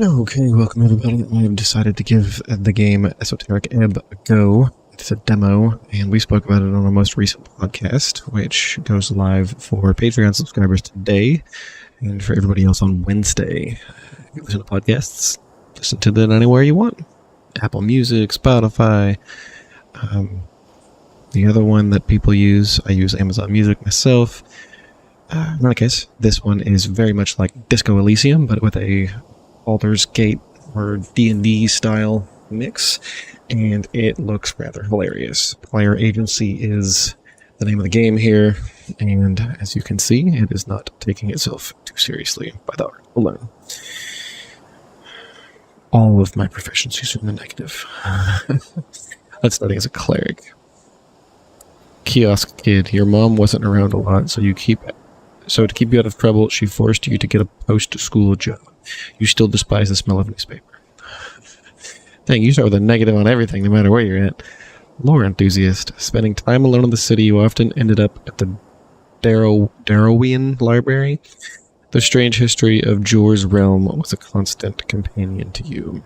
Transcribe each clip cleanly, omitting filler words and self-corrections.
Okay, welcome everybody. I have decided to give the game Esoteric Ebb a go. It's a demo, and we spoke about it on our most recent podcast, which goes live for Patreon subscribers today, and for everybody else on Wednesday. If you listen to podcasts, listen to that anywhere you want. Apple Music, Spotify. The other one that people use, I use Amazon Music myself. In any case, this one is very much like Disco Elysium, but with a Baldur's Gate or D&D style mix, and it looks rather hilarious. Player agency is the name of the game here, and as you can see, it is not taking itself too seriously by the art alone. All of my proficiencies are in the negative. Let's start as a cleric. Kiosk kid, your mom wasn't around a lot, so to keep you out of trouble, she forced you to get a post-school job. You still despise the smell of newspaper. Dang, you start with a negative on everything, no matter where you're at. Lore enthusiast. Spending time alone in the city, you often ended up at the Darrowian Library. The strange history of Jor's realm was a constant companion to you.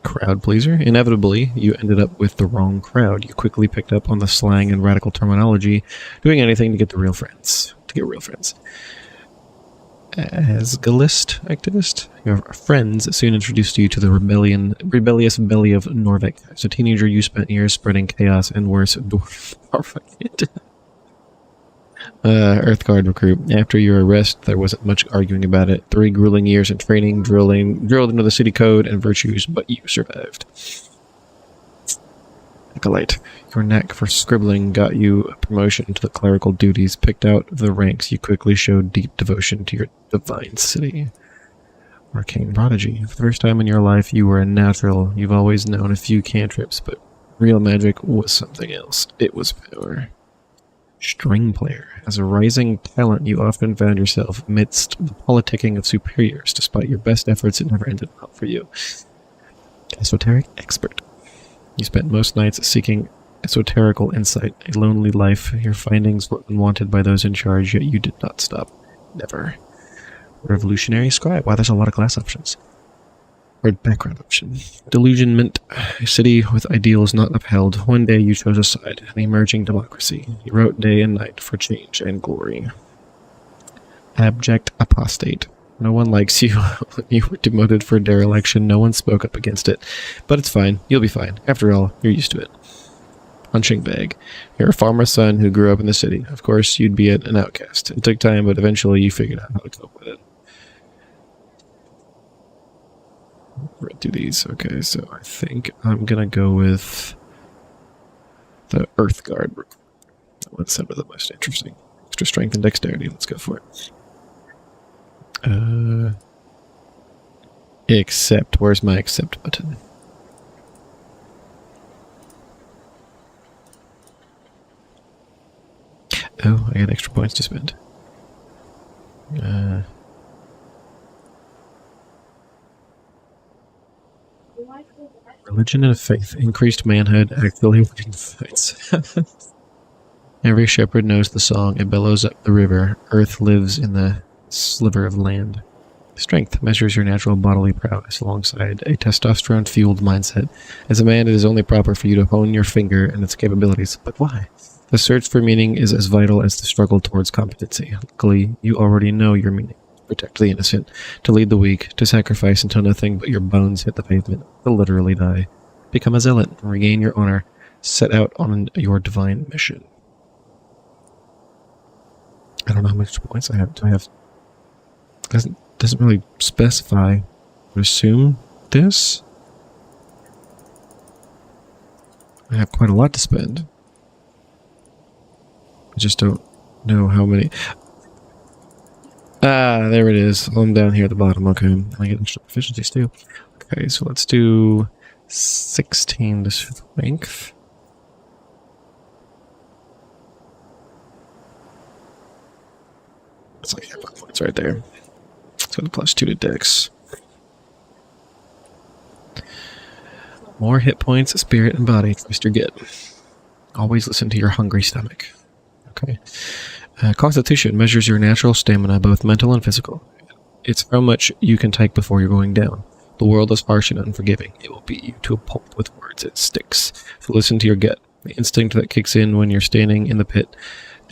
Crowd pleaser. Inevitably, you ended up with the wrong crowd. You quickly picked up on the slang and radical terminology, doing anything to get real friends. Asgalist activist. Your friends soon introduced you to the rebellious belly of Norvik. As a teenager, you spent years spreading chaos and worse, dwarf propaganda. Earthguard recruit. After your arrest, there wasn't much arguing about it. 3 grueling years in training, drilled into the city code and virtues, but you survived. Acolyte. Your knack for scribbling got you a promotion to the clerical duties. Picked out the ranks, you quickly showed deep devotion to your divine city. Arcane prodigy. For the first time in your life, you were a natural. You've always known a few cantrips, but real magic was something else. It was power. String player. As a rising talent, you often found yourself amidst the politicking of superiors. Despite your best efforts, it never ended well for you. Esoteric expert. You spent most nights seeking esoterical insight, a lonely life. Your findings were unwanted by those in charge, yet you did not stop. Never. Revolutionary scribe. Wow, there's a lot of class options. Or background option. Delusionment. A city with ideals not upheld. One day you chose a side, an emerging democracy. You wrote day and night for change and glory. Abject apostate. No one likes you. You were demoted for dereliction. No one spoke up against it. But it's fine. You'll be fine. After all, you're used to it. Punching bag. You're a farmer's son who grew up in the city. Of course, you'd be an outcast. It took time, but eventually you figured out how to cope with it. Read through these. Okay, so I think I'm gonna go with the Earthguard. That one sounded the most interesting. Extra strength and dexterity. Let's go for it. Accept. Where's my accept button? Oh, I got extra points to spend. Religion and faith. Increased manhood. Actually winning fights. Every shepherd knows the song. It bellows up the river. Earth lives in the sliver of land. Strength measures your natural bodily prowess alongside a testosterone-fueled mindset. As a man, it is only proper for you to hone your finger and its capabilities. But why? The search for meaning is as vital as the struggle towards competency. Luckily, you already know your meaning. To protect the innocent, to lead the weak, to sacrifice until nothing but your bones hit the pavement, to literally die. Become a zealot and regain your honor. Set out on your divine mission. I don't know how much points I have. Do I have... Doesn't really specify. I would assume this. I have quite a lot to spend. I just don't know how many. Ah, there it is. I'm down here at the bottom. Okay, I get extra proficiencies too. Okay, so let's do 16 to strength. That's like 5 points right there. So the +2 to dex. More hit points, spirit, and body. Trust your gut. Always listen to your hungry stomach. Okay. Constitution measures your natural stamina, both mental and physical. It's how much you can take before you're going down. The world is harsh and unforgiving. It will beat you to a pulp with words. It sticks. So listen to your gut. The instinct that kicks in when you're standing in the pit,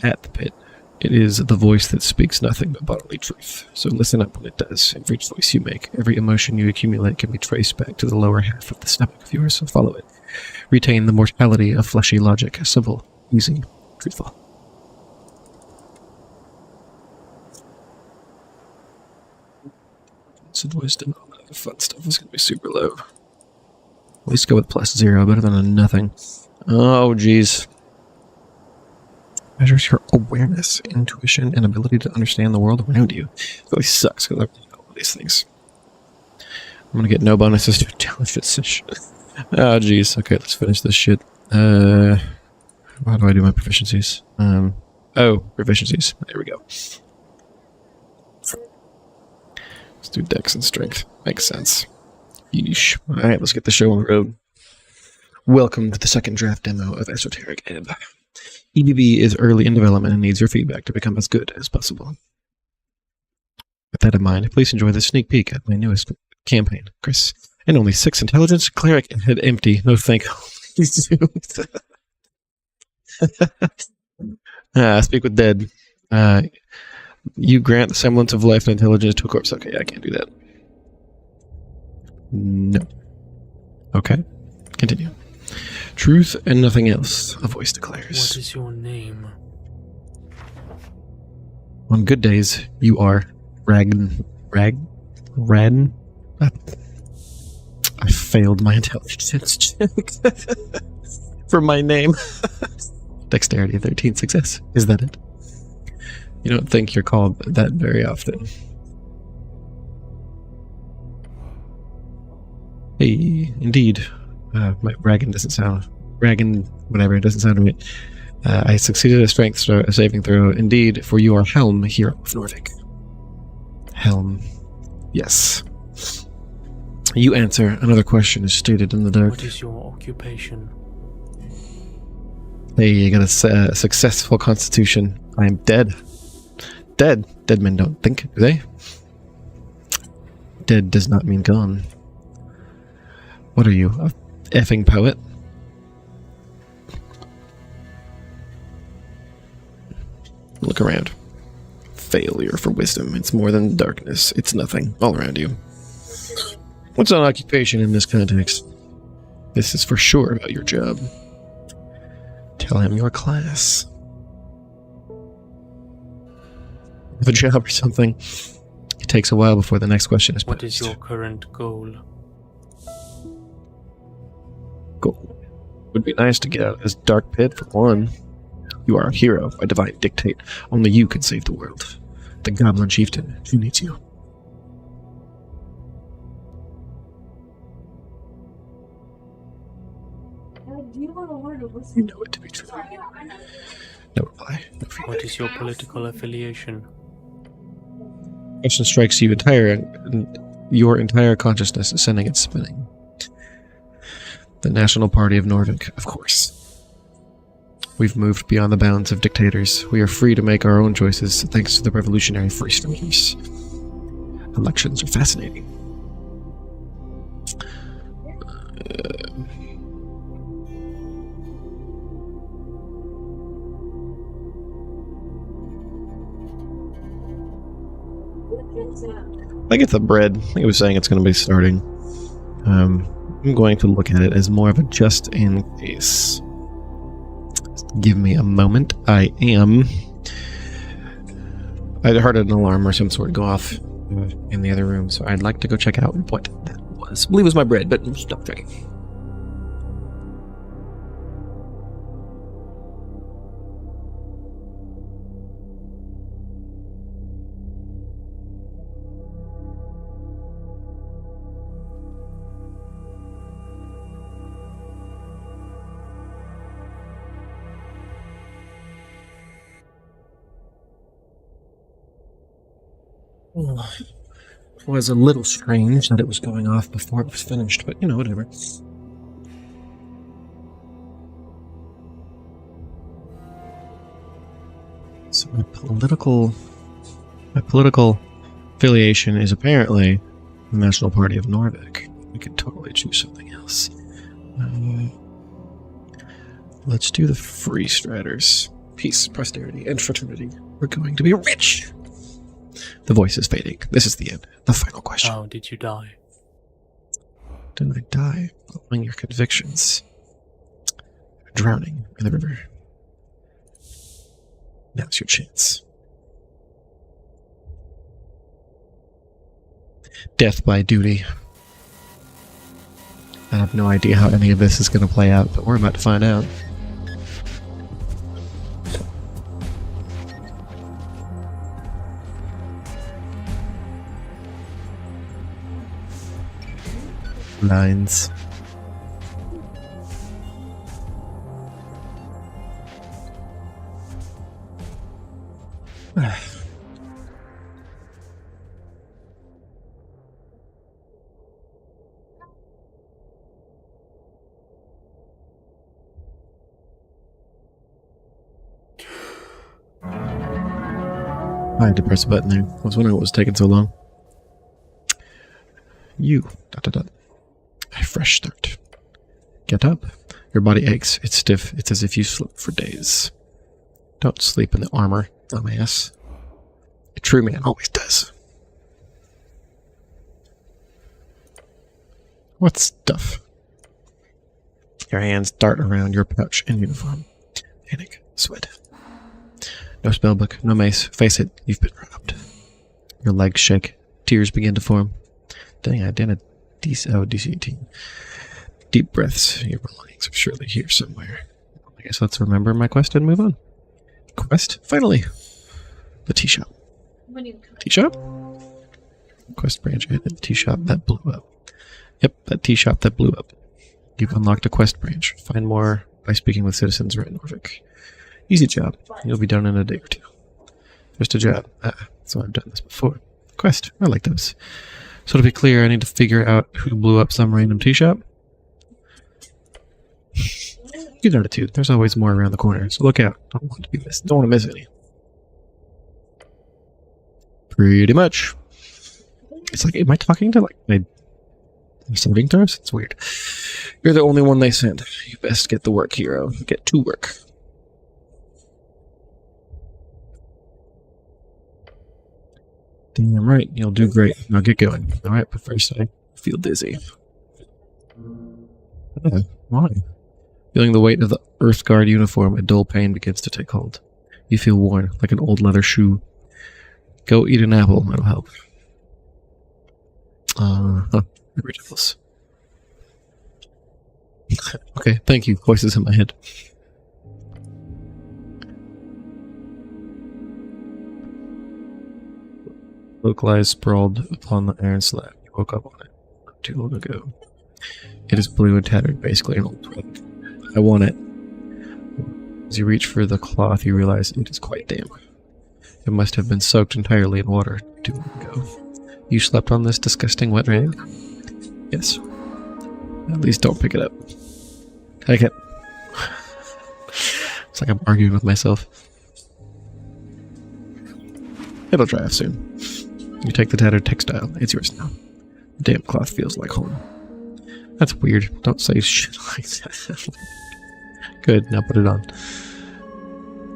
at the pit. It is the voice that speaks nothing but bodily truth. So listen up when it does. Every choice you make, every emotion you accumulate can be traced back to the lower half of the stomach of yours, so follow it. Retain the mortality of fleshy logic. Simple, easy, truthful. And wisdom, all that other fun stuff is going to be super low. At least go with +0, better than a nothing. Oh, jeez. Measures your awareness, intuition, and ability to understand the world around you. It really sucks because I really know all these things. I'm going to get no bonuses to intelligence. Oh, jeez. Okay, let's finish this shit. How do I do my proficiencies? Oh, proficiencies. There we go. Let's do dex and strength. Makes sense. Yeesh. Alright, let's get the show on the road. Welcome to the second draft demo of Esoteric Ebb. EBB is early in development and needs your feedback to become as good as possible. With that in mind, please enjoy this sneak peek at my newest campaign, Chris. And only 6 intelligence, cleric, and head empty. No thank you. Speak with dead. You grant the semblance of life and intelligence to a corpse. Okay, I can't do that. No. Okay. Continue. Truth and nothing else, a voice declares. What is your name? On good days, you are Radn. I failed my intelligence check for my name. Dexterity 13 success. Is that it? You don't think you're called that very often. Hey, indeed. My Ragan doesn't sound... Ragan, whatever, it doesn't sound right. I succeeded a strength a saving throw. Indeed, for you are Helm, hero of Norvik. Helm. Yes. You answer. Another question is stated in the dark. What is your occupation? Hey, you got a successful constitution. I am dead. Dead. Dead men don't think, do they? Dead does not mean gone. What are you, a effing poet? Look around. Failure for wisdom. It's more than darkness. It's nothing all around you. What's an occupation in this context? This is for sure about your job. Tell him your class. Have a job or something. It takes a while before the next question is posed. What is your current goal? Goal. Would be nice to get out of this dark pit for one. You are a hero by divine dictate. Only you can save the world. The goblin chieftain who needs you. You know it to be true. No reply. No feedback. What is your political affiliation? Question strikes you your entire consciousness is sending it spinning. The National Party of Norvik, of course. We've moved beyond the bounds of dictators. We are free to make our own choices thanks to the revolutionary free strikers. Elections are fascinating. I think it's the bread. I think it was saying it's going to be starting. I'm going to look at it as more of a just in case. Give me a moment. I heard an alarm or some sort go off in the other room, so I'd like to go check out what that was. I believe it was my bread, but stop checking. It was a little strange that it was going off before it was finished, but you know, whatever. So my political Affiliation is apparently the National Party of Norvik. We could totally choose something else. Let's do the Free Striders. Peace, prosperity, and fraternity. We're going to be rich! The voice is fading. This is the end. The final question. How did you die? Didn't I die following your convictions? Drowning in the river. Now's your chance. Death by duty. I have no idea how any of this is going to play out, but we're about to find out. Lines. I had to press a button there. I was wondering what was taking so long. You. ... A fresh start. Get up. Your body aches. It's stiff. It's as if you slept for days. Don't sleep in the armor, dumbass. A true man always does. What stuff? Your hands dart around your pouch and uniform. Panic. Sweat. No spellbook. No mace. Face it. You've been robbed. Your legs shake. Tears begin to form. Dang, I did a DC 18. Deep breaths. Your belongings are surely here somewhere. I guess let's remember my quest and move on. Quest? Finally! The tea shop. Tea shop? Quest branch added. The tea shop that blew up. Yep, that tea shop that blew up. You've unlocked a quest branch. Find more by speaking with citizens right in Norvik. Easy job. You'll be done in a day or two. Just a job. So I've done this before. Quest. I like those. So to be clear, I need to figure out who blew up some random tea shop. Good attitude. There's always more around the corner, so look out. Don't want to miss any. Pretty much. It's like, am I talking to like my saving throws? It's weird. You're the only one they send. You best get the work, hero. Get to work. Damn right, you'll do great. Now get going. Alright, but first I feel dizzy. Why? Feeling the weight of the Earth Guard uniform, a dull pain begins to take hold. You feel worn, like an old leather shoe. Go eat an apple, it'll help. Ridiculous. Okay, thank you. Voices in my head. Cloak lies sprawled upon the iron slab. You woke up on it not too long ago. It is blue and tattered, basically an old relic. I want it. As you reach for the cloth, you realize it is quite damp. It must have been soaked entirely in water too long ago. You slept on this disgusting wet rag? Yes. At least don't pick it up. Take it. It's like I'm arguing with myself. It'll dry off soon. You take the tattered textile. It's yours now. The damp cloth feels like home. That's weird. Don't say shit like that. Good, now put it on.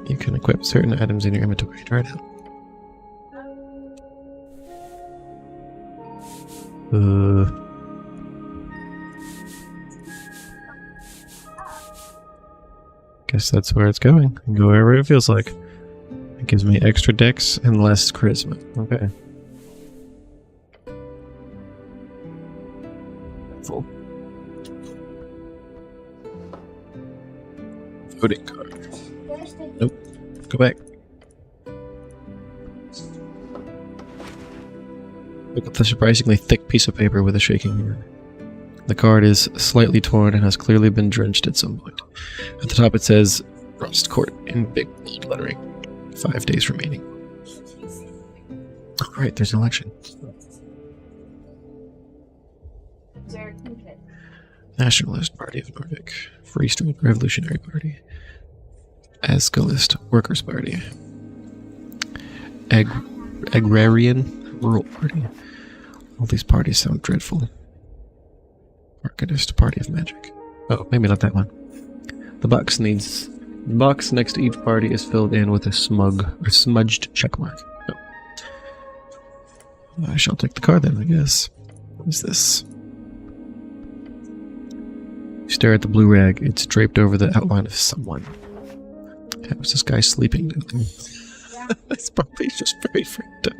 You can equip certain items in your inventory. Try it out. Guess that's where it's going. Go wherever it feels like. It gives me extra dex and less charisma. Okay. Full. Voting card. Nope. Go back. Pick up the surprisingly thick piece of paper with a shaking hand. The card is slightly torn and has clearly been drenched at some point. At the top it says, Rust Court in big bold lettering. 5 days remaining. Oh, right, there's an election. Nationalist Party of Norvik. Free Street Revolutionary Party. Ascalist Workers' Party. Agrarian rural party. All these parties sound dreadful. Arcanist, party of magic. Oh, maybe not that one. The box next to each party is filled in with a smudged checkmark. No. I shall take the card then, I guess. What is this? You stare at the blue rag. It's draped over the outline of someone. How is this guy sleeping down there? It's probably just very freaked out.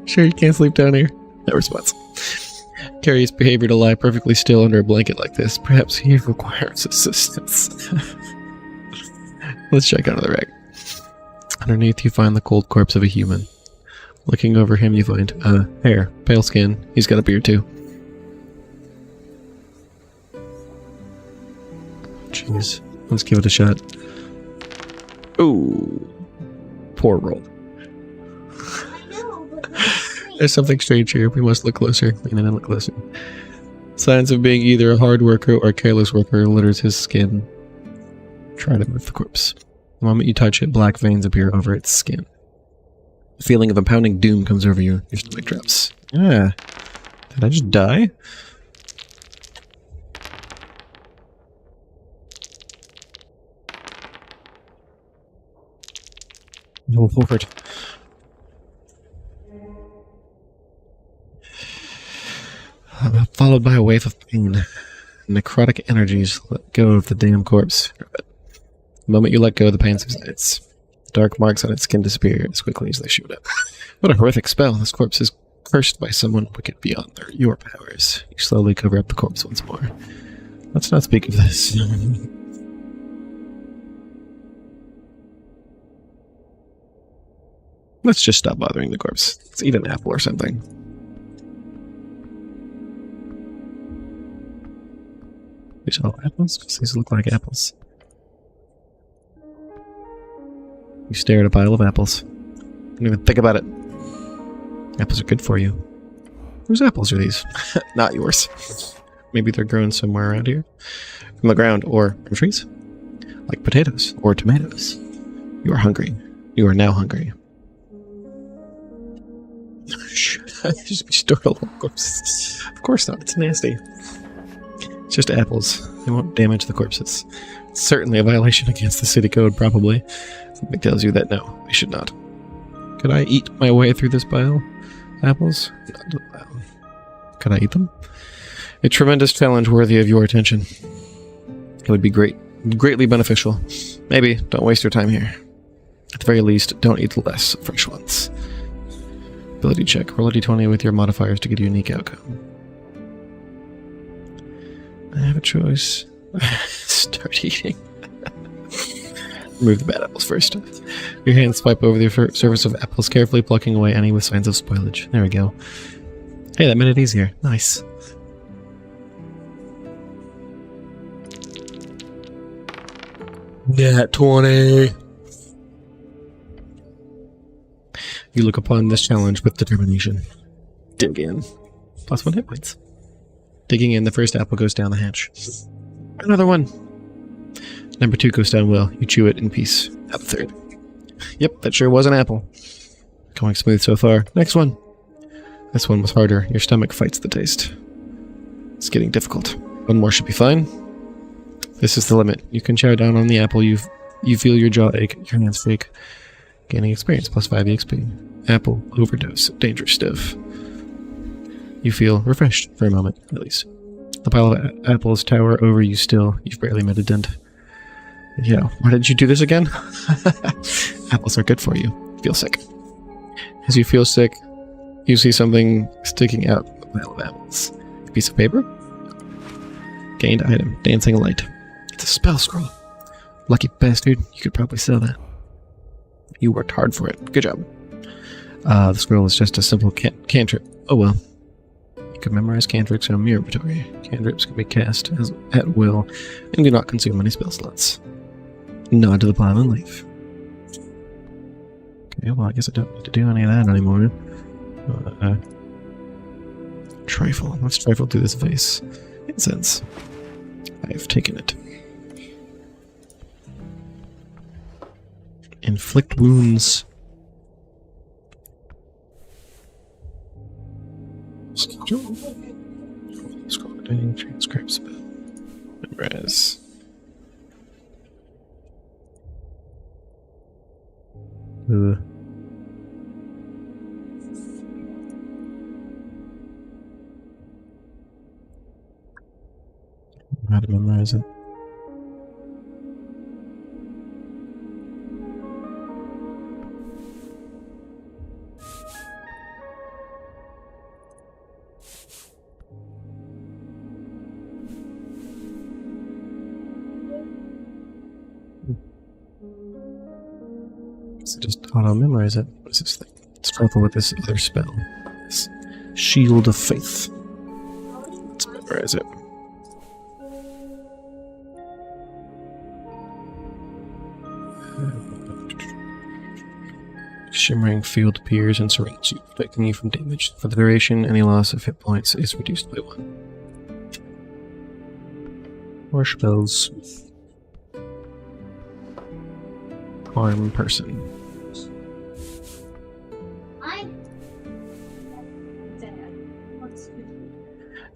Sure you can't sleep down here? No response. Curious behavior to lie perfectly still under a blanket like this. Perhaps he requires assistance. Let's check under the rag. Underneath you find the cold corpse of a human. Looking over him you find hair, pale skin. He's got a beard too. Jeez. Let's give it a shot. Ooh. Poor roll. There's something strange here. We must look closer. Lean in and look closer. Signs of being either a hard worker or a careless worker litters his skin. Try to move the corpse. The moment you touch it, black veins appear over its skin. The feeling of impounding doom comes over you. Your stomach drops. Yeah. Did I just die? Move forward. Followed by a wave of pain. Necrotic energies let go of the damn corpse. The moment you let go, the pain subsides. Dark marks on its skin disappear as quickly as they shoot up. What a horrific spell. This corpse is cursed by someone wicked beyond your powers. You slowly cover up the corpse once more. Let's not speak of this. Let's just stop bothering the corpse. Let's eat an apple or something. These are all apples? Because these look like apples. You stare at a pile of apples. Don't even think about it. Apples are good for you. Whose apples are these? Not yours. Maybe they're grown somewhere around here. From the ground, or from trees. Like potatoes, or tomatoes. You are hungry. You are now hungry. Should I just be stored all over corpses? Of course not, it's nasty. It's just apples. They won't damage the corpses. It's certainly a violation against the city code, probably. Something tells you that no, they should not. Could I eat my way through this pile? Apples? Could I eat them? A tremendous challenge worthy of your attention. It would be greatly beneficial. Maybe, don't waste your time here. At the very least, don't eat the less fresh ones. Ability check. Roll a d20 with your modifiers to get a unique outcome. I have a choice. Start eating. Remove the bad apples first. Your hands swipe over the surface of apples, carefully plucking away any with signs of spoilage. There we go. Hey, that made it easier. Nice. Nat 20! You look upon this challenge with determination. Dig in. +1 hit points. Digging in, the first apple goes down the hatch. Another one. Number 2 goes down well. You chew it in peace. Now the third. Yep, that sure was an apple. Going smooth so far. Next one. This one was harder. Your stomach fights the taste. It's getting difficult. One more should be fine. This is the limit. You can chow down on the apple. You feel your jaw ache. Your hands shake. Gaining experience. +5 EXP. Apple overdose. Dangerous stuff. You feel refreshed for a moment, at least. The pile of apples tower over you still. You've barely made a dent. Yeah, why did you do this again? Apples are good for you. Feel sick. As you feel sick, you see something sticking out of the pile of apples. A piece of paper? Gained item. Dancing light. It's a spell scroll. Lucky bastard. You could probably sell that. You worked hard for it. Good job. The scroll is just a simple cantrip. Oh well. You can memorize cantrips in a mirror repertory. Cantrips can be cast at will and do not consume any spell slots. Nod to the pile and leave. Okay, well I guess I don't need to do any of that anymore. Trifle. Let's trifle through this vase. Incense. I have taken it. Inflict wounds. Scroll down, transcribe spell. Memorize. How to memorize it. So just auto-memorize it. What is this thing? Struggle with this other spell. This Shield of Faith. Let's memorize it. Shimmering field appears and surrounds you, protecting you from damage. For the duration, any loss of hit points is reduced by 1. More spells. Harm person.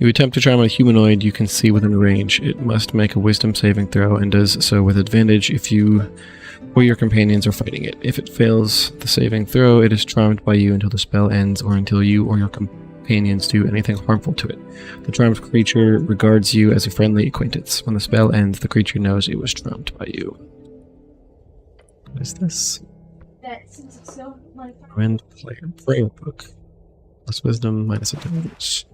You attempt to charm a humanoid you can see within range. It must make a wisdom saving throw and does so with advantage if you or your companions are fighting it. If it fails the saving throw, it is charmed by you until the spell ends or until you or your companions do anything harmful to it. The charmed creature regards you as a friendly acquaintance. When the spell ends, the creature knows it was charmed by you. What is this? Ruined prayer book. Plus wisdom, minus advantage.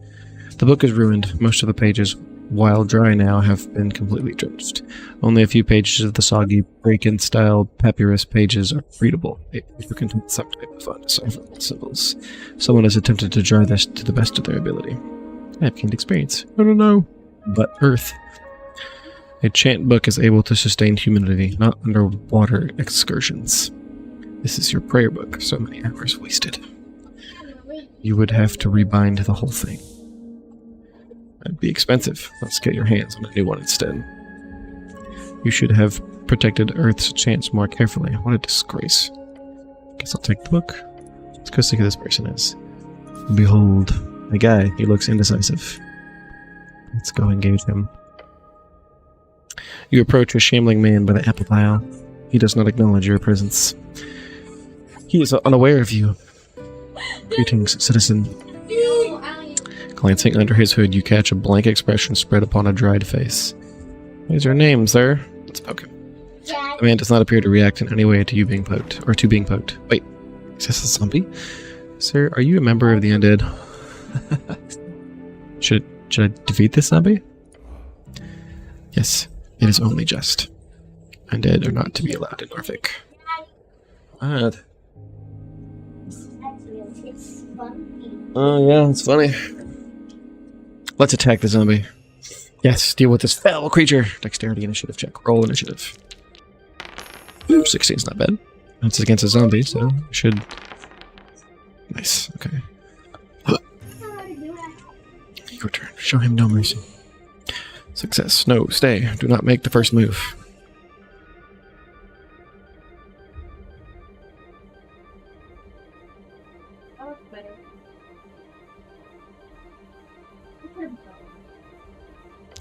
The book is ruined. Most of the pages, while dry now, have been completely drenched. Only a few pages of the soggy, break-in-style papyrus pages are readable. It contains some type of undecipherable symbols. Someone has attempted to draw this to the best of their ability. I have gained experience. I don't know. But Earth. A chant book is able to sustain humidity, not underwater excursions. This is your prayer book. So many hours wasted. You would have to rebind the whole thing. That'd be expensive. Let's get your hands on a new one instead. You should have protected Earth's chants more carefully. What a disgrace. Guess I'll take the book. Let's go see who this person is. Behold, a guy. He looks indecisive. Let's go engage him. You approach a shambling man by the apple pile. He does not acknowledge your presence. He is unaware of you. Greetings, citizen. Glancing under his hood, you catch a blank expression spread upon a dried face. What is your name, sir? Let's poke him. The man does not appear to react in any way to you being poked, or to being poked. Wait, is this a zombie? Sir, are you a member of the undead? Should I defeat this zombie? Yes, it is only just. Undead are not to be allowed in Norfolk. What? Oh yeah, it's funny. Let's attack the zombie. Yes, deal with this foul creature. Dexterity initiative check. Roll initiative. Ooh, 16's not bad. It's against a zombie, so should... Nice, okay. Your turn. Show him no mercy. Success. No, stay. Do not make the first move.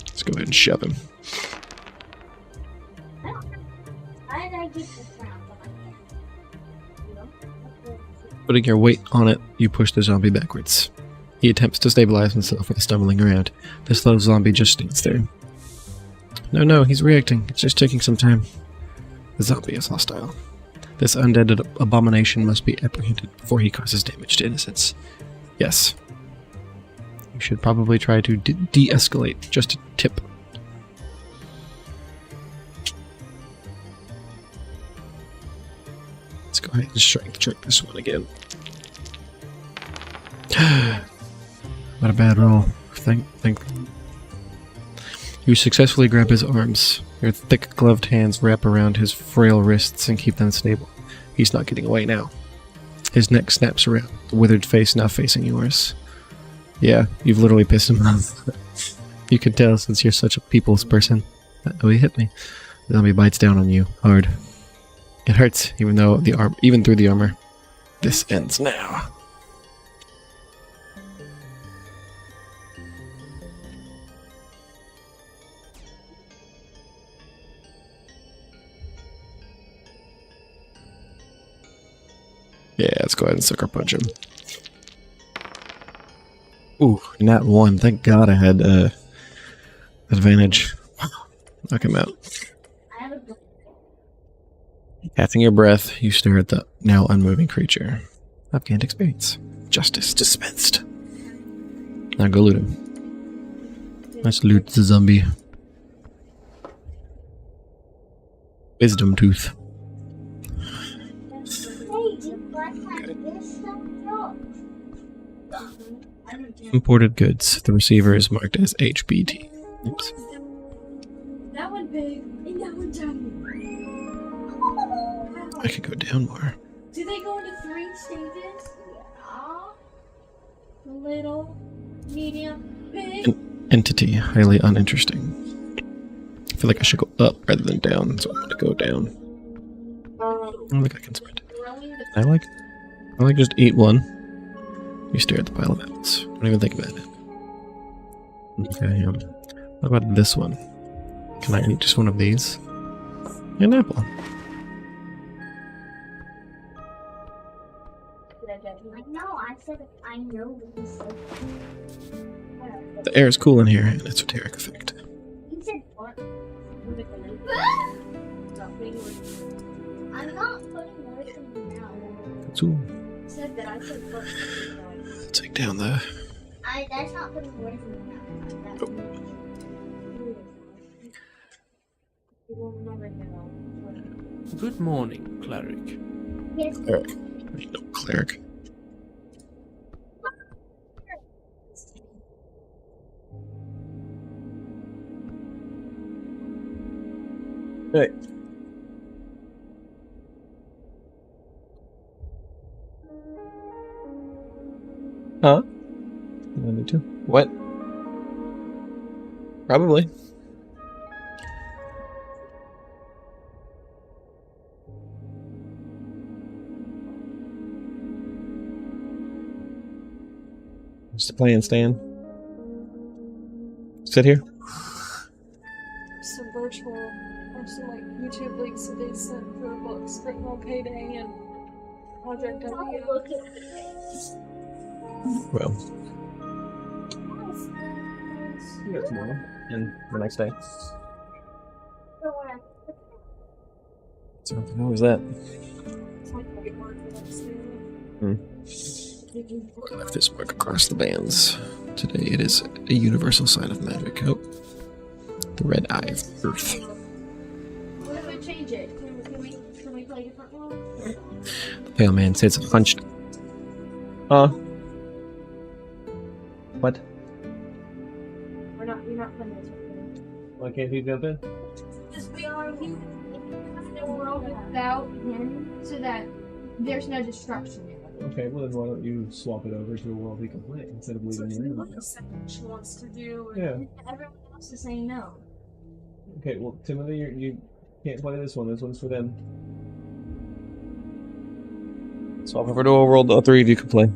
Let's go ahead and shove him. Putting your weight on it, you push the zombie backwards. He attempts to stabilize himself with stumbling around. The slow zombie just stands there. No, he's reacting. It's just taking some time. The zombie is hostile. This undead abomination must be apprehended before he causes damage to innocents. Yes. You should probably try to de-escalate. Just a tip. Let's go ahead and strength check this one again. What a bad roll. Think. You successfully grab his arms. Your thick gloved hands wrap around his frail wrists and keep them stable. He's not getting away now. His neck snaps around, the withered face now facing yours. Yeah, you've literally pissed him off. You can tell since you're such a people's person. Oh, he hit me. The zombie bites down on you, hard. It hurts, even through the armor. This ends now. Yeah, let's go ahead and sucker punch him. Ooh, nat 1. Thank God I had advantage. Knock him out. Catching your breath, you stare at the now unmoving creature. I've gained experience. Justice dispensed. Now go loot him. Let's loot the zombie. Wisdom tooth. Imported goods. The receiver is marked as HBT. Oops. That one big and that one tiny. I could go down more. Do they go into 3 stages? Yeah. Little, medium, big. An entity, highly uninteresting. I feel like I should go up rather than down, so I'm gonna go down. I don't think I can sprint. I like just eat one. You stare at the pile of apples. Don't even think about it. Okay, what about this one? Can I eat just one of these? An apple. I said I know this. The air is cool in here, an esoteric effect. You said what? I'm not putting words in your mouth. Ooh. You said that I said what? Take down the... That's not putting words in your mouth. You will never know. Good morning, cleric. Yes. Cleric. No cleric. Hey. Huh? You want me to? What? Probably. What's the plan, Stan? Sit here? Some virtual, or some like YouTube links that they sent for books written on Payday and Project W. Well. You got tomorrow and the next day. So, how was that? I left this mark across the bands. Today it is a universal sign of magic. Oh. The red eye of Earth. What if I change it? Can we play a different one? The pale man sits hunched. What? You're not playing this one. Why can't he jump in? Because we are in a world without him, so that there's no destruction in it. Okay, well then why don't you swap it over to a world he can play instead of leaving him in? She wants to do. Yeah. Everyone else is saying no. Okay, well Timothy, you can't play this one. This one's for them. Swap over to a world the three of you can play.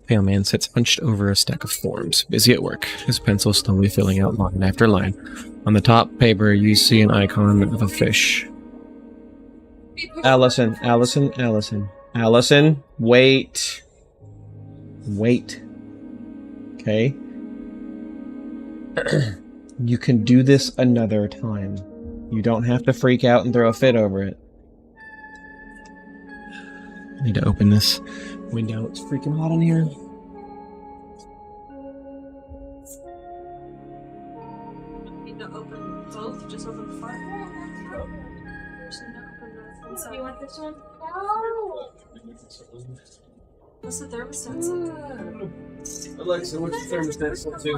Pale man sits hunched over a stack of forms, busy at work, his pencil slowly filling out line after line. On the top paper, you see an icon of a fish. Allison, wait. Wait. Okay? You can do this another time. You don't have to freak out and throw a fit over it. I need to open this window. It's freaking hot in here. Need to open both? Just open the front? You want this one? No! What's the thermostat set to? Alexa, what's the thermostat set to?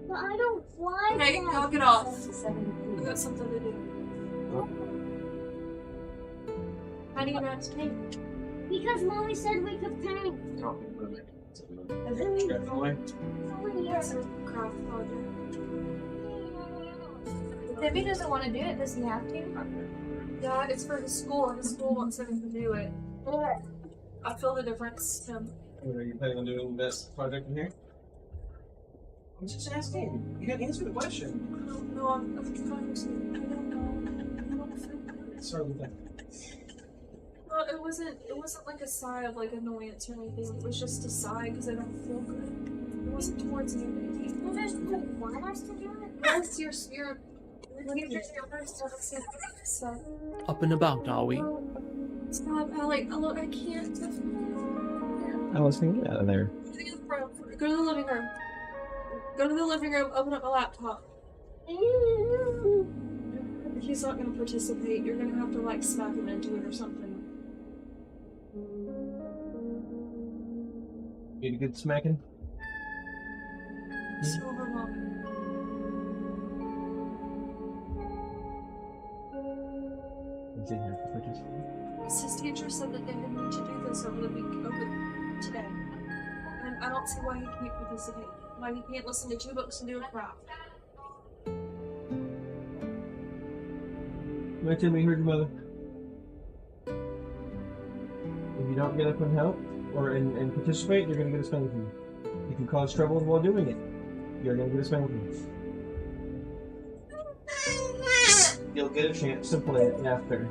But I don't like Hey, that. knock it off. We got something to do. How do you know how to paint? Because Mommy said we could paint. It's a craft project. Debbie doesn't want to do it. Does he have to? Yeah, it's for his school, and his school wants him to do it. Yeah. I feel the difference, Tim. Are you planning on doing this project in here? I'm just asking. You gotta answer the question. No, I'm trying to see. I don't know. Sorry with that. Well, it wasn't like a sigh of like annoyance or anything. It was just a sigh because I don't feel good. It wasn't towards anybody. You just want us to do it? That's your spirit. So, Up and about, are we? stop, Alec. Look, I can't. Alice, get out of there. Go to the living room. Go to the living room. Open up my laptop. If he's not gonna participate, you're gonna have to like smack him into it or something. Need a good smacking? So overwhelming. Is he here to participate? His teacher said that they didn't need to do this over today. And I don't see why he can't participate. Why he can't listen to 2 books and do a craft. You tell me you heard your mother? If you don't get up and help, or and participate, you're gonna get a spanking. If you cause trouble while doing it, you're gonna get a spanking. You'll get a chance to play it after.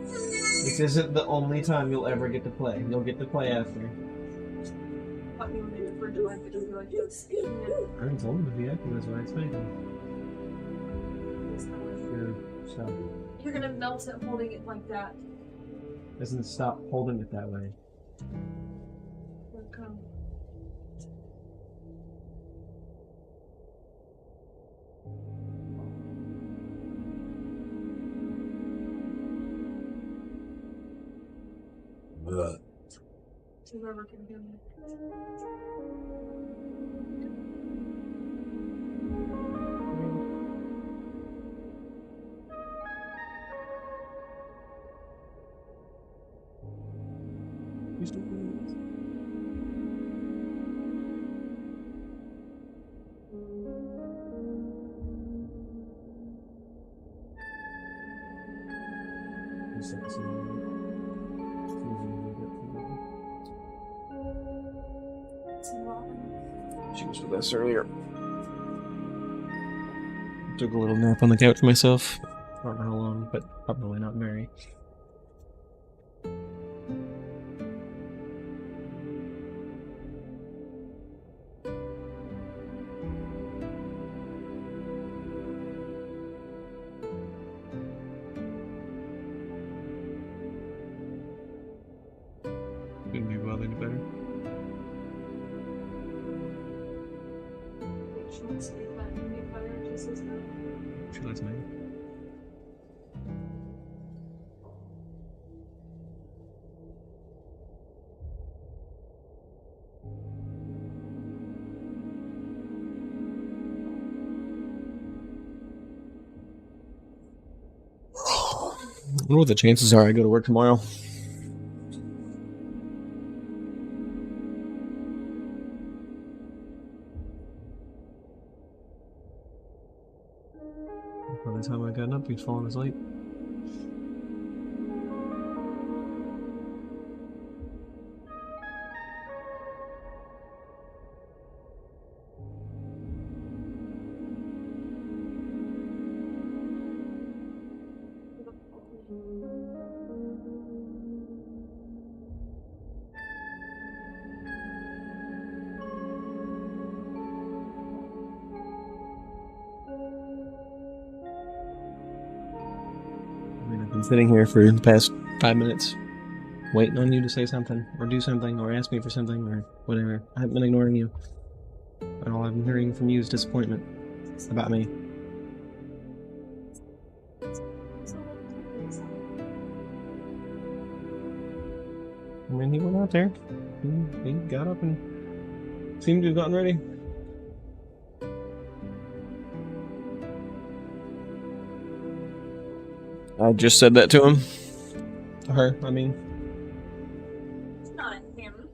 This isn't the only time you'll ever get to play. You'll get to play after. What you want to do for doing video like this? I already told him to be active, that's why I spanked him. Stop. You're gonna melt it holding it like that. Doesn't stop holding it that way. Okay. Whoever can hear me. She was with us earlier. Took a little nap on the couch myself. I don't know how long, but probably not very. Couldn't be well any better. She wants to be better, just as well. She likes me. I wonder what the chances are I go to work tomorrow. By the time I got up, he's falling asleep. I've been sitting here for the past 5 minutes, waiting on you to say something, or do something, or ask me for something, or whatever. I haven't been ignoring you. And all I've been hearing from you is disappointment about me. I mean, he went out there. He got up and seemed to have gotten ready. I just said that to him. To her, I mean. It's not him.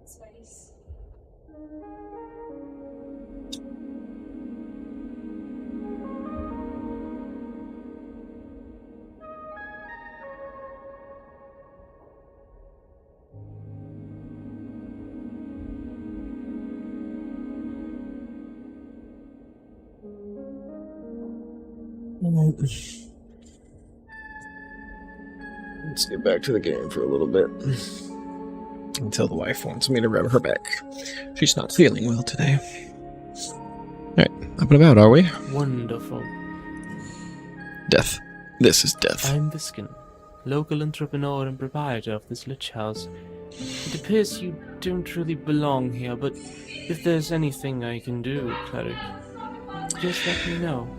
Space. Let's get back to the game for a little bit. Until the wife wants me to rub her back. She's not feeling well today. Alright, up and about, are we? Wonderful. Death. This is death. I'm Viskin, local entrepreneur and proprietor of this lich house. It appears you don't really belong here, but if there's anything I can do, cleric, just let me know.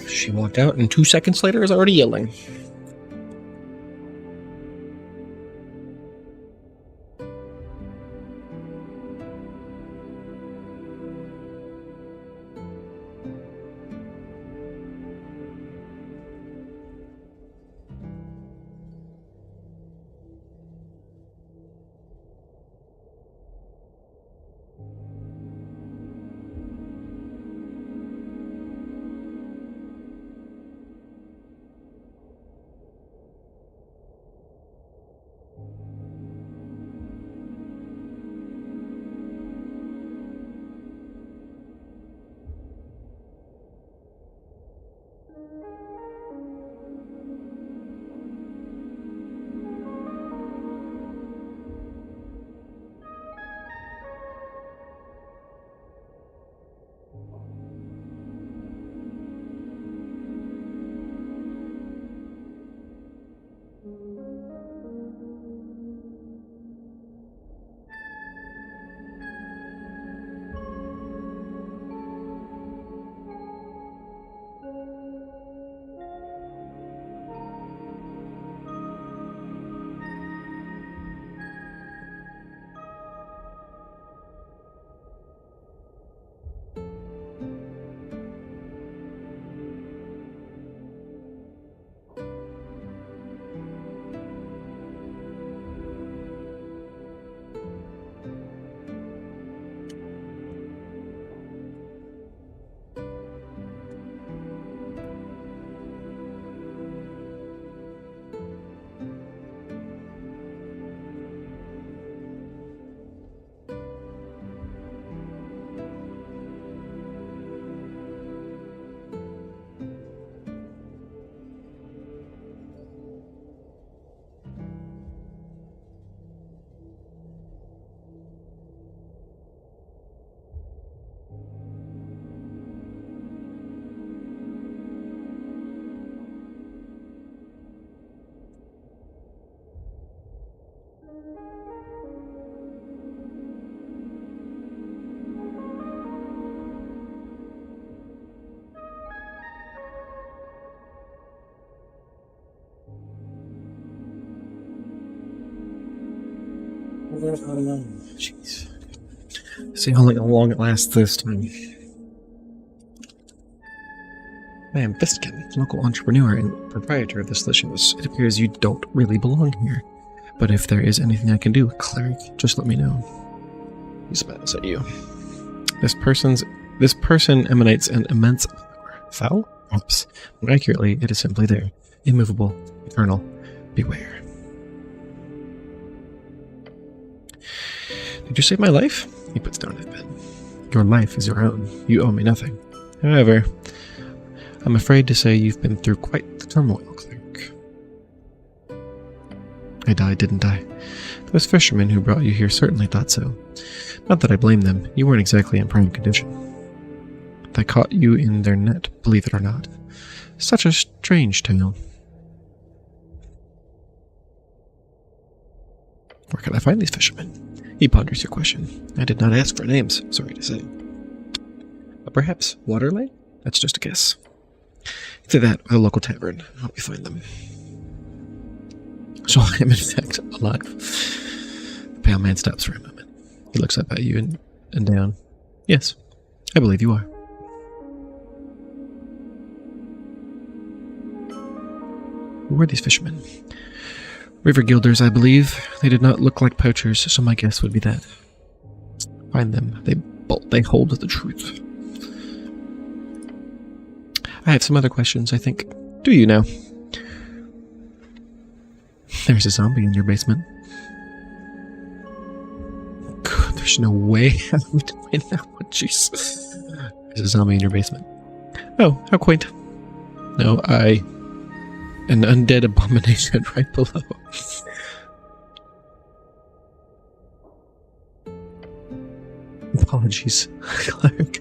She walked out and 2 seconds later is already yelling. Jeez. See how long it lasts this time. I am Viskin, local entrepreneur and proprietor of this lich house. It appears you don't really belong here. But if there is anything I can do, cleric, just let me know. He smiles at you. This person emanates an immense power. Foul? Perhaps. More accurately, it is simply there. Immovable, eternal. Beware. Did you save my life? He puts down his pen. Your life is your own. You owe me nothing. However, I'm afraid to say you've been through quite the turmoil, cleric. I died, didn't I? Those fishermen who brought you here certainly thought so. Not that I blame them. You weren't exactly in prime condition. They caught you in their net, believe it or not. Such a strange tale. Where can I find these fishermen? He ponders your question. I did not ask for names, sorry to say. But perhaps Waterlane? That's just a guess. Either that or the local tavern. I'll help you find them. So I am in fact alive. The pale man stops for a moment. He looks up at you and down. Yes, I believe you are. Who were these fishermen? River guilders, I believe. They did not look like poachers, so my guess would be that. Find them. They hold the truth. I have some other questions, I think. Do you now? There's a zombie in your basement. God, there's no way I'm doing that one. Jeez. There's a zombie in your basement. Oh, how quaint. No, an undead abomination right below. Apologies, Clark.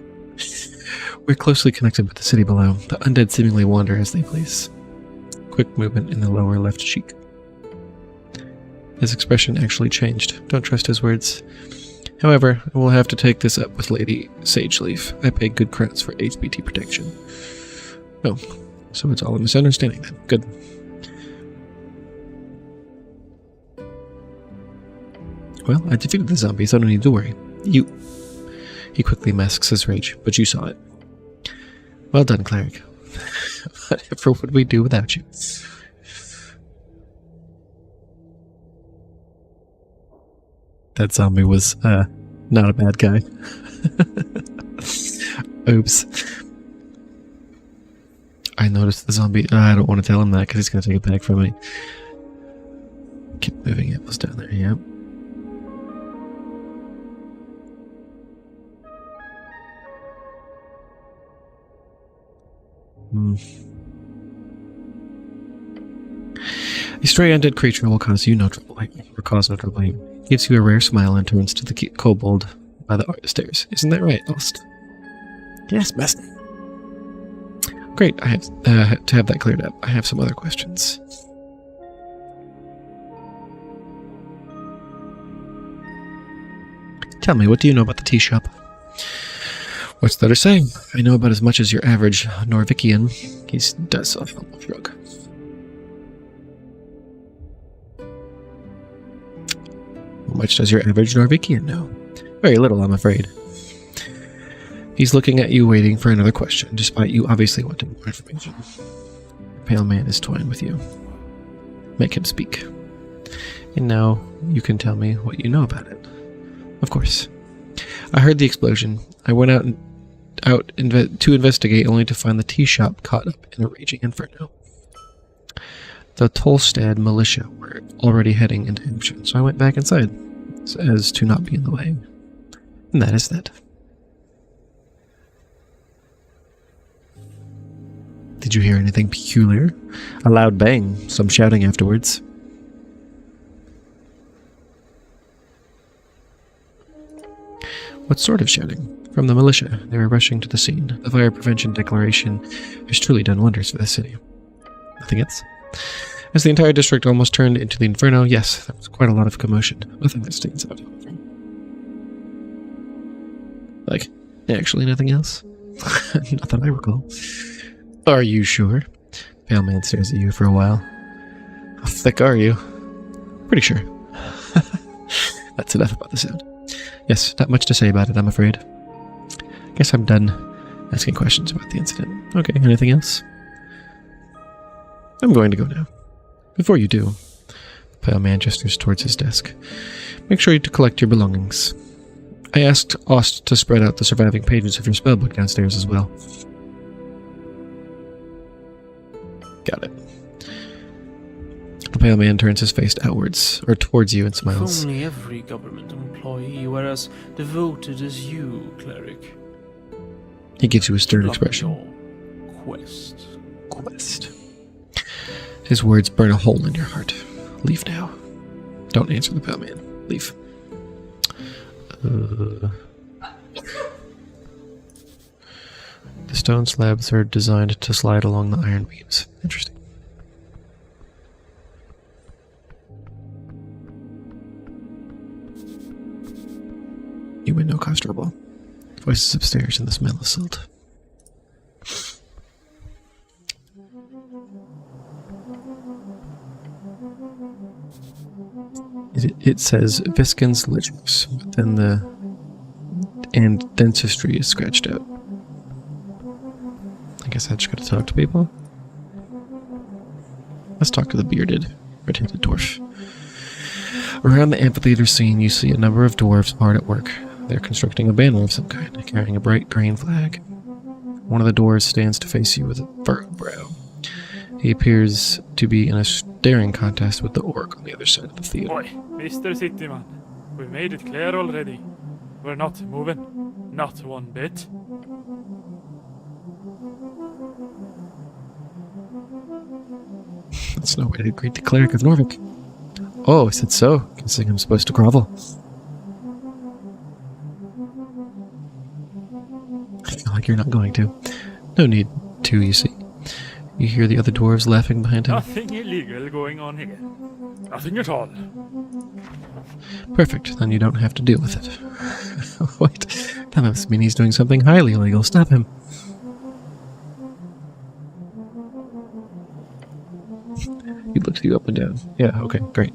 We're closely connected with the city below. The undead seemingly wander as they please. Quick movement in the lower left cheek. His expression actually changed. Don't trust his words. However, I will have to take this up with Lady Sageleaf. I pay good credits for HBT protection. Oh, so it's all a misunderstanding then. Good. Well, I defeated the zombies. I don't need to worry. He quickly masks his rage, but you saw it. Well done, Cleric. Whatever would we do without you? That zombie was, not a bad guy. Oops. I noticed the zombie. I don't want to tell him that because he's going to take it back from me. Keep moving. It was down there, yeah. A stray undead creature will cause you no trouble, or cause no trouble. He gives you a rare smile and turns to the kobold by the stairs. Isn't that right, Ost? Yes, master. Great, I have to have that cleared up. I have some other questions. Tell me, what do you know about the tea shop? What's there to say? I know about as much as your average Norvikian. He does a humble shrug. How much does your average Norvikian know? Very little, I'm afraid. He's looking at you, waiting for another question, despite you obviously wanting more information. The pale man is toying with you. Make him speak. And now you can tell me what you know about it. Of course. I heard the explosion. I went out to investigate, only to find the tea shop caught up in a raging inferno. The Tolstad militia were already heading into action, so I went back inside, as to not be in the way. And that is that. Did you hear anything peculiar? A loud bang, some shouting afterwards. What sort of shouting? From the militia. They were rushing to the scene. The fire prevention declaration has truly done wonders for the city. Nothing else? As the entire district almost turned into the inferno, yes, there was quite a lot of commotion. Nothing that stands out, however. Like, actually nothing else? Not that I recall. Are you sure? Pale man stares at you for a while. How thick are you? Pretty sure. That's enough about the sound. Yes, not much to say about it, I'm afraid. Guess I'm done asking questions about the incident. Okay, anything else? I'm going to go now. Before you do, the pale man gestures towards his desk. Make sure to collect your belongings. I asked Ost to spread out the surviving pages of your spellbook downstairs as well. Got it. The pale man turns his face outwards, or towards you, and smiles. If only every government employee were as devoted as you, Cleric. He gives you a stern Plot expression. your quest. His words burn a hole in your heart. Leave now. Don't answer the pale man. Leave. The stone slabs are designed to slide along the iron beams. Interesting. You win no cost trouble. Voices upstairs and the smell of salt. It says Viscon's Lichers, but then the dentistry is scratched out. I guess I just gotta talk to people. Let's talk to the bearded, red-headed dwarf. Around the amphitheater scene, you see a number of dwarves hard at work. They're constructing a banner of some kind, carrying a bright green flag. One of the dwarves stands to face you with a furrowed brow. He appears to be in a staring contest with the orc on the other side of the theater. Oi, Mr. Cityman, we made it clear already. We're not moving. Not one bit. That's no way to greet the cleric of Norvik. Oh, I said so, considering I'm supposed to grovel. I feel like you're not going to. No need to, you see. You hear the other dwarves laughing behind him. Nothing illegal going on here. Nothing at all. Perfect, then you don't have to deal with it. Wait, that must mean he's doing something highly illegal. Stop him. He looks you up and down. Yeah, okay, great.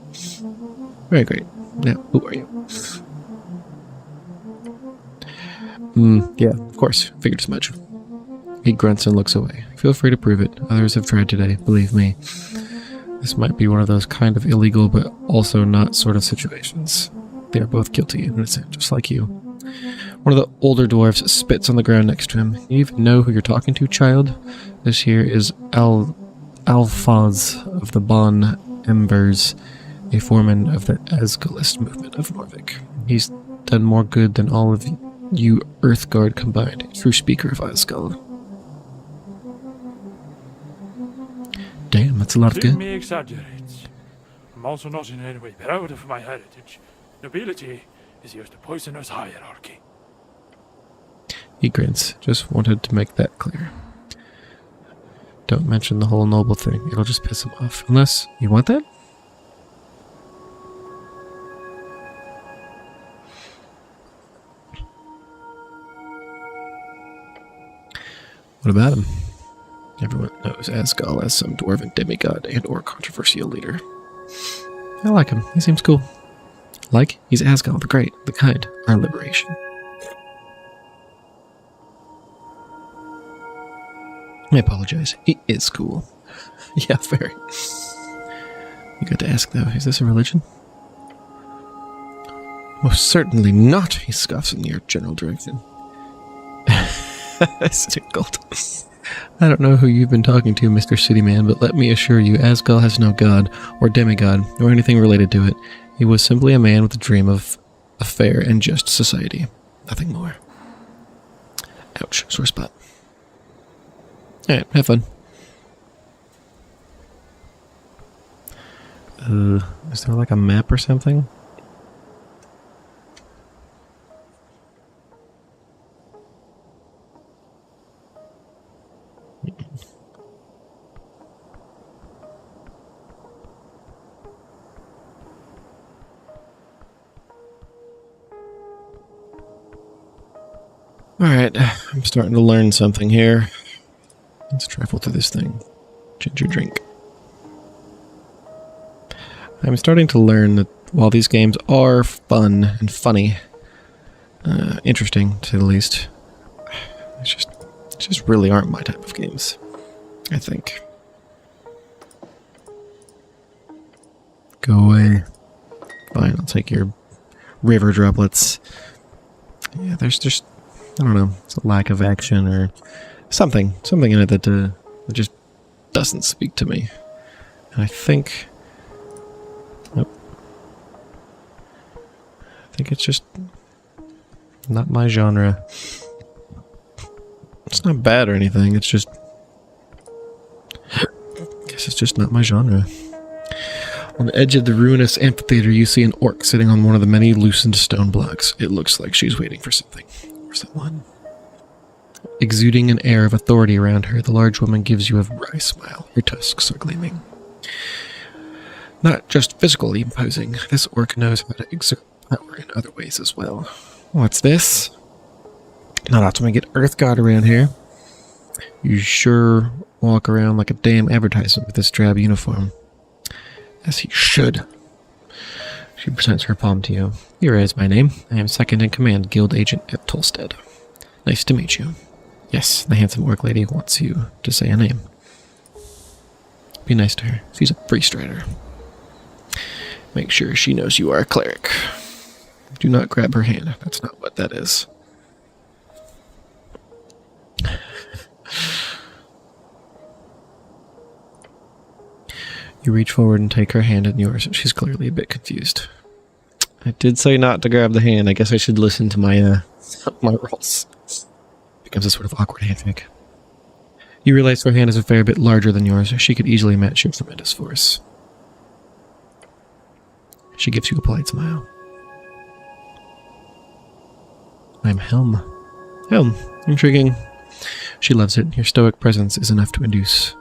Very great. Now, who are you? Yeah, of course. Figured as much. He grunts and looks away. Feel free to prove it. Others have tried today, believe me. This might be one of those kind of illegal but also not sort of situations. They are both guilty, innocent, just like you. One of the older dwarves spits on the ground next to him. You even know who you're talking to, child? This here is Alphaz of the Bon Embers, a foreman of the Asgalist movement of Norvik. He's done more good than all of you Earthguard combined. True speaker of Asgal. Damn, that's a lot of Seeing good. me exaggerates. I'm also not in any way proud of my heritage. Nobility is just a poisonous hierarchy. He grins. Just wanted to make that clear. Don't mention the whole noble thing. It'll just piss him off. Unless you want that? What about him? Everyone knows Asgal as some dwarven demigod and or controversial leader. I like him. He seems cool. Like, he's Asgal the Great, the kind, our liberation. I apologize. He is cool. Yeah, very. You got to ask, though, is this a religion? Most certainly not, he scoffs in your general direction. Stickled. I don't know who you've been talking to, Mr. Cityman, but let me assure you, Asgal has no god, or demigod, or anything related to it. He was simply a man with a dream of a fair and just society. Nothing more. Ouch, sore spot. Alright, have fun. Is there like a map or something? Alright, I'm starting to learn something here. Let's travel through this thing. Ginger drink. I'm starting to learn that while these games are fun and funny, interesting to say the least, it's just really aren't my type of games, I think. Go away. Fine, I'll take your river droplets. Yeah, there's just, I don't know, it's a lack of action or something in it that just doesn't speak to me. And I think, nope. I think it's just not my genre. It's not bad or anything, it's just, I guess it's just not my genre. On the edge of the ruinous amphitheater, you see an orc sitting on one of the many loosened stone blocks. It looks like she's waiting for something. Or someone. Exuding an air of authority around her, the large woman gives you a wry smile. Her tusks are gleaming. Not just physically imposing, this orc knows how to exert power in other ways as well. What's this? Not often we get Earthgod around here. You sure walk around like a damn advertisement with this drab uniform. As he should. She presents her palm to you. Here is my name. I am second in command guild agent at Tolstead. Nice to meet you. Yes, the handsome orc lady wants you to say a name. Be nice to her. She's a free strider. Make sure she knows you are a cleric. Do not grab her hand. That's not what that is. You reach forward and take her hand in yours. She's clearly a bit confused. I did say not to grab the hand. I guess I should listen to my my rolls. Becomes a sort of awkward handshake. You realize her hand is a fair bit larger than yours. She could easily match your tremendous force. She gives you a polite smile. I'm Helm. Helm. Intriguing. She loves it. Your stoic presence is enough to induce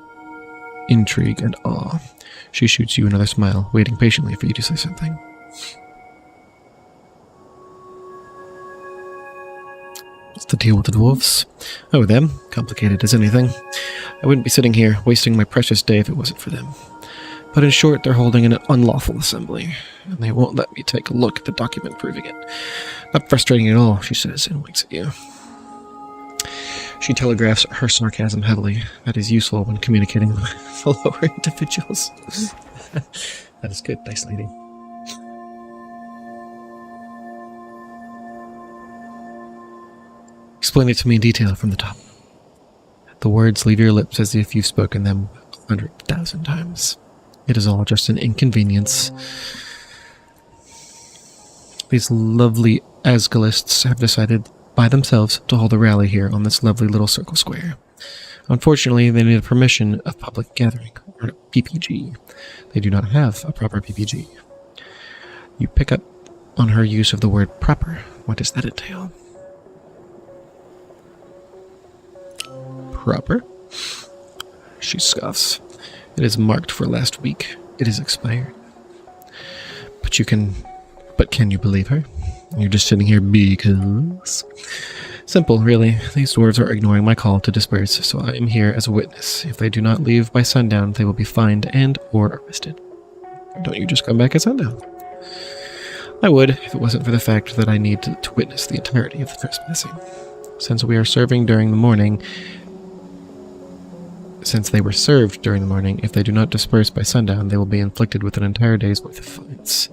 intrigue and awe. She shoots you another smile, waiting patiently for you to say something. What's the deal with the dwarves? Oh, them? Complicated as anything. I wouldn't be sitting here, wasting my precious day if it wasn't for them. But in short, they're holding an unlawful assembly, and they won't let me take a look at the document proving it. Not frustrating at all, she says, and winks at you. She telegraphs her sarcasm heavily. That is useful when communicating with the lower individuals. That is good, nice lady. Explain it to me in detail from the top. The words leave your lips as if you've spoken them 100,000 times. It is all just an inconvenience. These lovely Asgalists have decided by themselves to hold a rally here on this lovely little circle square. Unfortunately, they need a permission of public gathering, or a PPG. They do not have a proper PPG. You pick up on her use of the word proper. What does that entail? Proper? She scoffs. It is marked for last week. It is expired. But can you believe her? You're just sitting here because... Simple, really. These dwarves are ignoring my call to disperse, so I am here as a witness. If they do not leave by sundown, they will be fined and or arrested. Don't you just come back at sundown? I would, if it wasn't for the fact that I need to witness the entirety of the trespassing. Since we are serving during the morning... Since they were served during the morning, if they do not disperse by sundown, they will be inflicted with an entire day's worth of fines.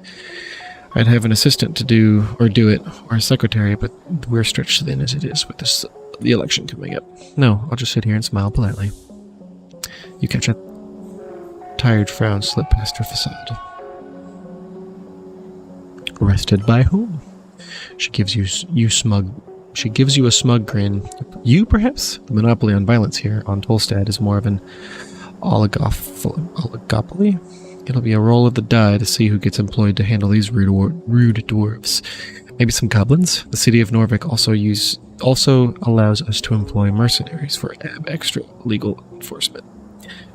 I'd have an assistant to do it, or a secretary, but we're stretched thin as it is with the election coming up. No, I'll just sit here and smile politely. You catch a tired frown slip past her facade. Arrested by whom? She gives you a smug grin. You, perhaps? The monopoly on violence here on Tolstad is more of an oligopoly. It'll be a roll of the die to see who gets employed to handle these rude dwarves. Maybe some goblins? The city of Norvik also allows us to employ mercenaries for extra legal enforcement.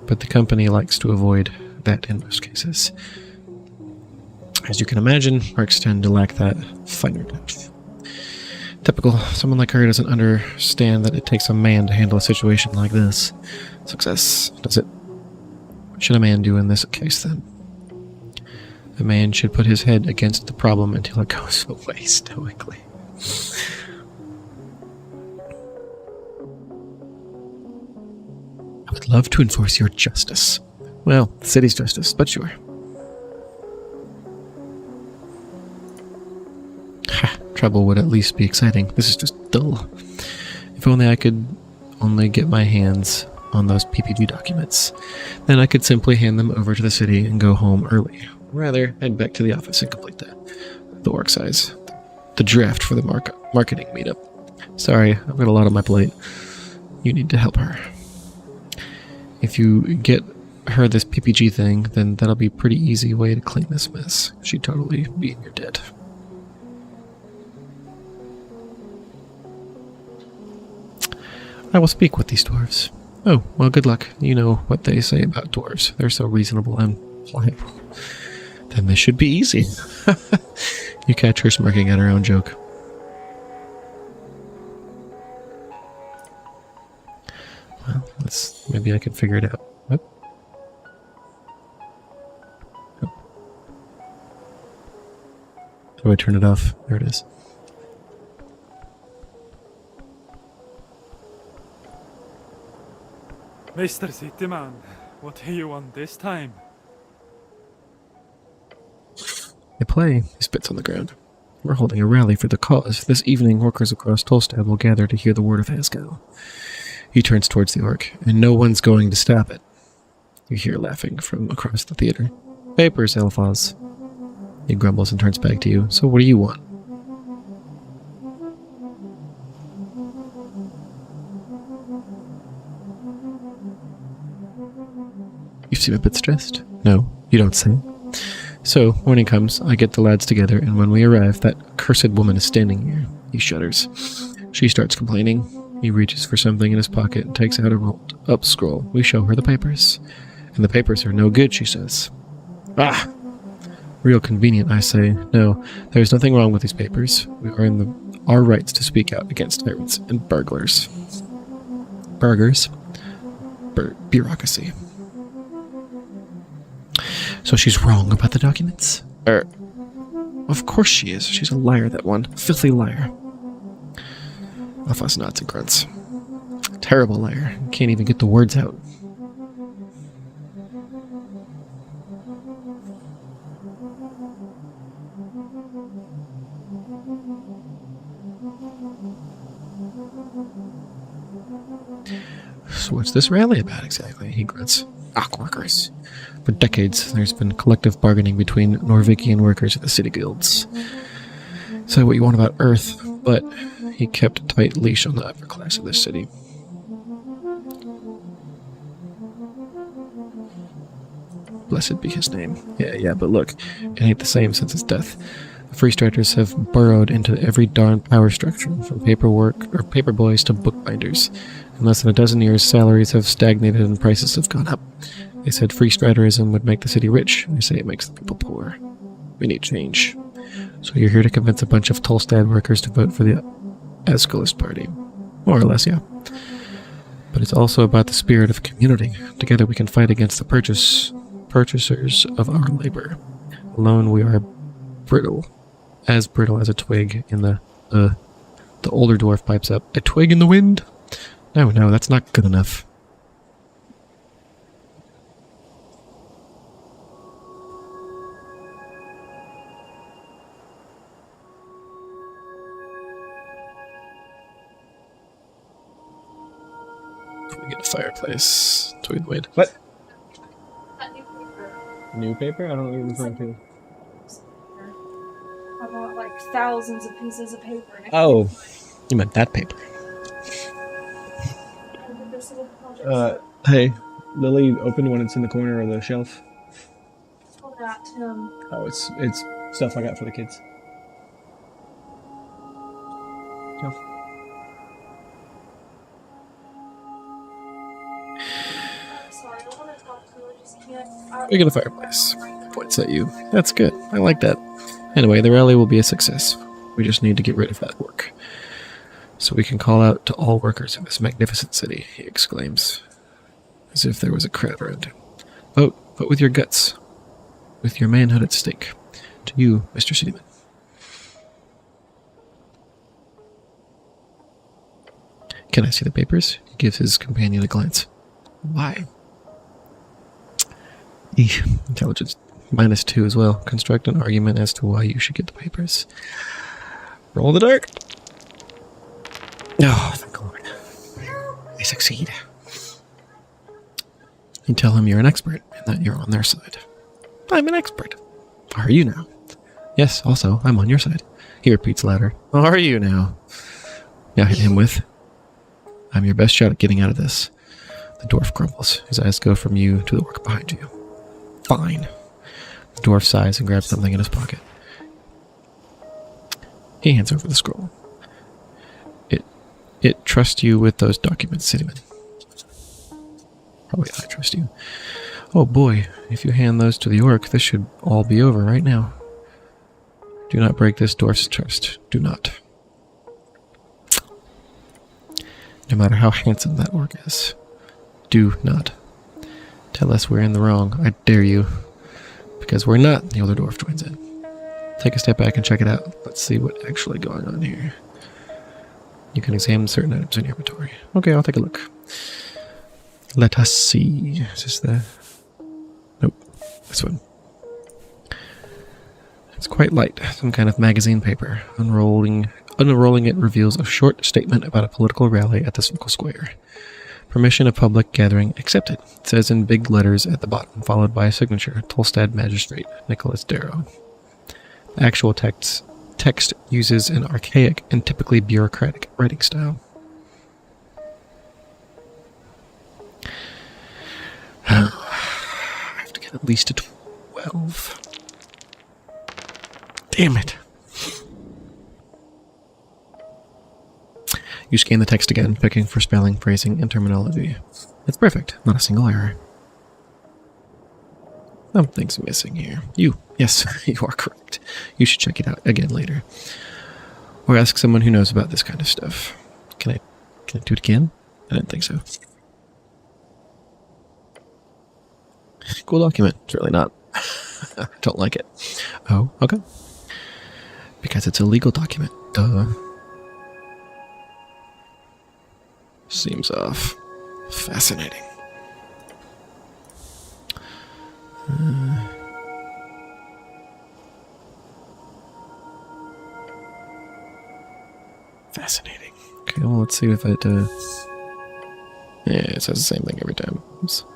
But the company likes to avoid that in most cases. As you can imagine, orcs tend to lack that finer touch. Typical. Someone like her doesn't understand that it takes a man to handle a situation like this. Success. Does it? What should a man do in this case, then? A man should put his head against the problem until it goes away stoically. I would love to enforce your justice. Well, the city's justice, but sure. Ha! Trouble would at least be exciting. This is just dull. If only I could get my hands on those PPG documents. Then I could simply hand them over to the city and go home early. Rather, head back to the office and complete the orc size. The draft for the marketing meetup. Sorry, I've got a lot on my plate. You need to help her. If you get her this PPG thing, then that'll be a pretty easy way to clean this mess. She'd totally be in your debt. I will speak with these dwarves. Oh, well, good luck. You know what they say about dwarves. They're so reasonable and pliable. Then this should be easy. You catch her smirking at her own joke. Well, maybe I can figure it out. What? Oh. How do I turn it off? There it is. Mr. Cityman, what do you want this time? I play. He spits on the ground. We're holding a rally for the cause. This evening, workers across Tolstad will gather to hear the word of Haskell. He turns towards the orc, and no one's going to stop it. You hear laughing from across the theater. Papers, Elfaz. He grumbles and turns back to you. So what do you want? You seem a bit stressed. No, you don't say. So, morning comes, I get the lads together, and when we arrive, that cursed woman is standing here. He shudders. She starts complaining. He reaches for something in his pocket and takes out a rolled up scroll. We show her the papers. And the papers are no good, she says. Ah! Real convenient, I say. No, there's nothing wrong with these papers. We are in our rights to speak out against tyrants and burglars. Burgers? Bureaucracy. So she's wrong about the documents? Of course she is. She's a liar, that one. Filthy liar. Alphas nods and grunts. Terrible liar. Can't even get the words out. So what's this rally about exactly? He grunts. Workers. For decades, there's been collective bargaining between Norvikian workers at the city guilds. Say what you want about Earth, but he kept a tight leash on the upper class of this city. Blessed be his name. Yeah, but look, it ain't the same since his death. The Free Striders have burrowed into every darn power structure, from paperwork or paper boys to bookbinders. In less than a dozen years, salaries have stagnated and prices have gone up. They said Free Striderism would make the city rich. I say it makes the people poor. We need change. So you're here to convince a bunch of Tolstad workers to vote for the Aeschylus party. More or less, yeah. But it's also about the spirit of community. Together we can fight against the purchasers of our labor. Alone we are brittle as a twig in the older dwarf pipes up. A twig in the wind? No, that's not good enough. We get a fireplace. Twig in the wind. What? New paper? I don't know what you're referring to. I bought like thousands of pieces of paper. Oh, you meant that paper. Hey, Lily, open one that's in the corner of the shelf. Hold that, Oh, it's stuff I got for the kids. Shelf. sorry, I want to talk to you. I just can't. We get a fireplace. Points at you. That's good. I like that. Anyway, the rally will be a success. We just need to get rid of that work. So we can call out to all workers in this magnificent city, he exclaims, as if there was a crowd around him. Vote with your guts, with your manhood at stake. To you, Mr. Cityman. Can I see the papers? He gives his companion a glance. Why? Intelligence -2 as well. Construct an argument as to why you should get the papers. Roll the dark. Oh, thank Lord. I succeed. You tell him you're an expert and that you're on their side. I'm an expert. Are you now? Yes, also, I'm on your side. He repeats louder. Are you now? Yeah, hit him with. I'm your best shot at getting out of this. The dwarf grumbles. His eyes go from you to the work behind you. Fine. The dwarf sighs and grabs something in his pocket. He hands over the scroll. It trusts you with those documents, Cityman. Probably I trust you. Oh boy, if you hand those to the orc, this should all be over right now. Do not break this dwarf's trust. Do not. No matter how handsome that orc is. Do not. Tell us we're in the wrong. I dare you. Because we're not, the older dwarf joins in. Take a step back and check it out. Let's see what's actually going on here. You can examine certain items in your inventory. Okay, I'll take a look. Let us see. Is this the... Nope. This one. It's quite light, some kind of magazine paper. Unrolling it reveals a short statement about a political rally at the Circle Square. Permission of public gathering accepted. It says in big letters at the bottom, followed by a signature, Tolstad Magistrate, Nicholas Darrow. The actual text uses an archaic and typically bureaucratic writing style. I have to get at least a 12. Damn it. You scan the text again, picking for spelling, phrasing, and terminology. It's perfect. Not a single error. Something's missing here. Yes, you are correct. You should check it out again later. Or ask someone who knows about this kind of stuff. Can I do it again? I didn't think so. Cool document. It's really not. I don't like it. Oh, okay. Because it's a legal document. Duh. Seems off. Fascinating. Fascinating. Okay, well, let's see if it, yeah, it says the same thing every time. Oops.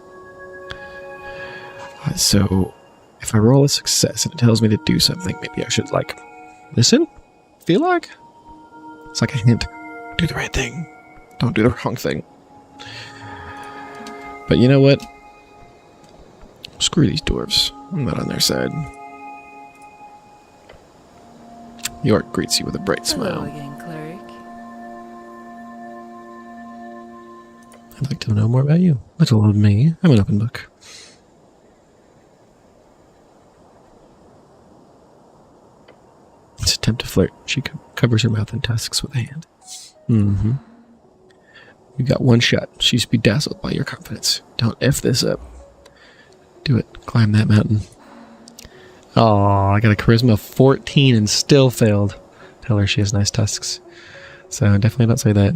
So, if I roll a success and it tells me to do something, maybe I should, like, listen? Feel like? It's like a hint. Do the right thing. Don't do the wrong thing. But you know what? Screw these dwarves. I'm not on their side. York greets you with a bright smile. Hello again, cleric. I'd like to know more about you. Little old me. I'm an open book. It's an attempt to flirt. She covers her mouth and tusks with a hand. Mm-hmm. You got one shot. She's bedazzled by your confidence. Don't F this up. Do it. Climb that mountain. Oh, I got a charisma of 14 and still failed. Tell her she has nice tusks. So definitely don't say that.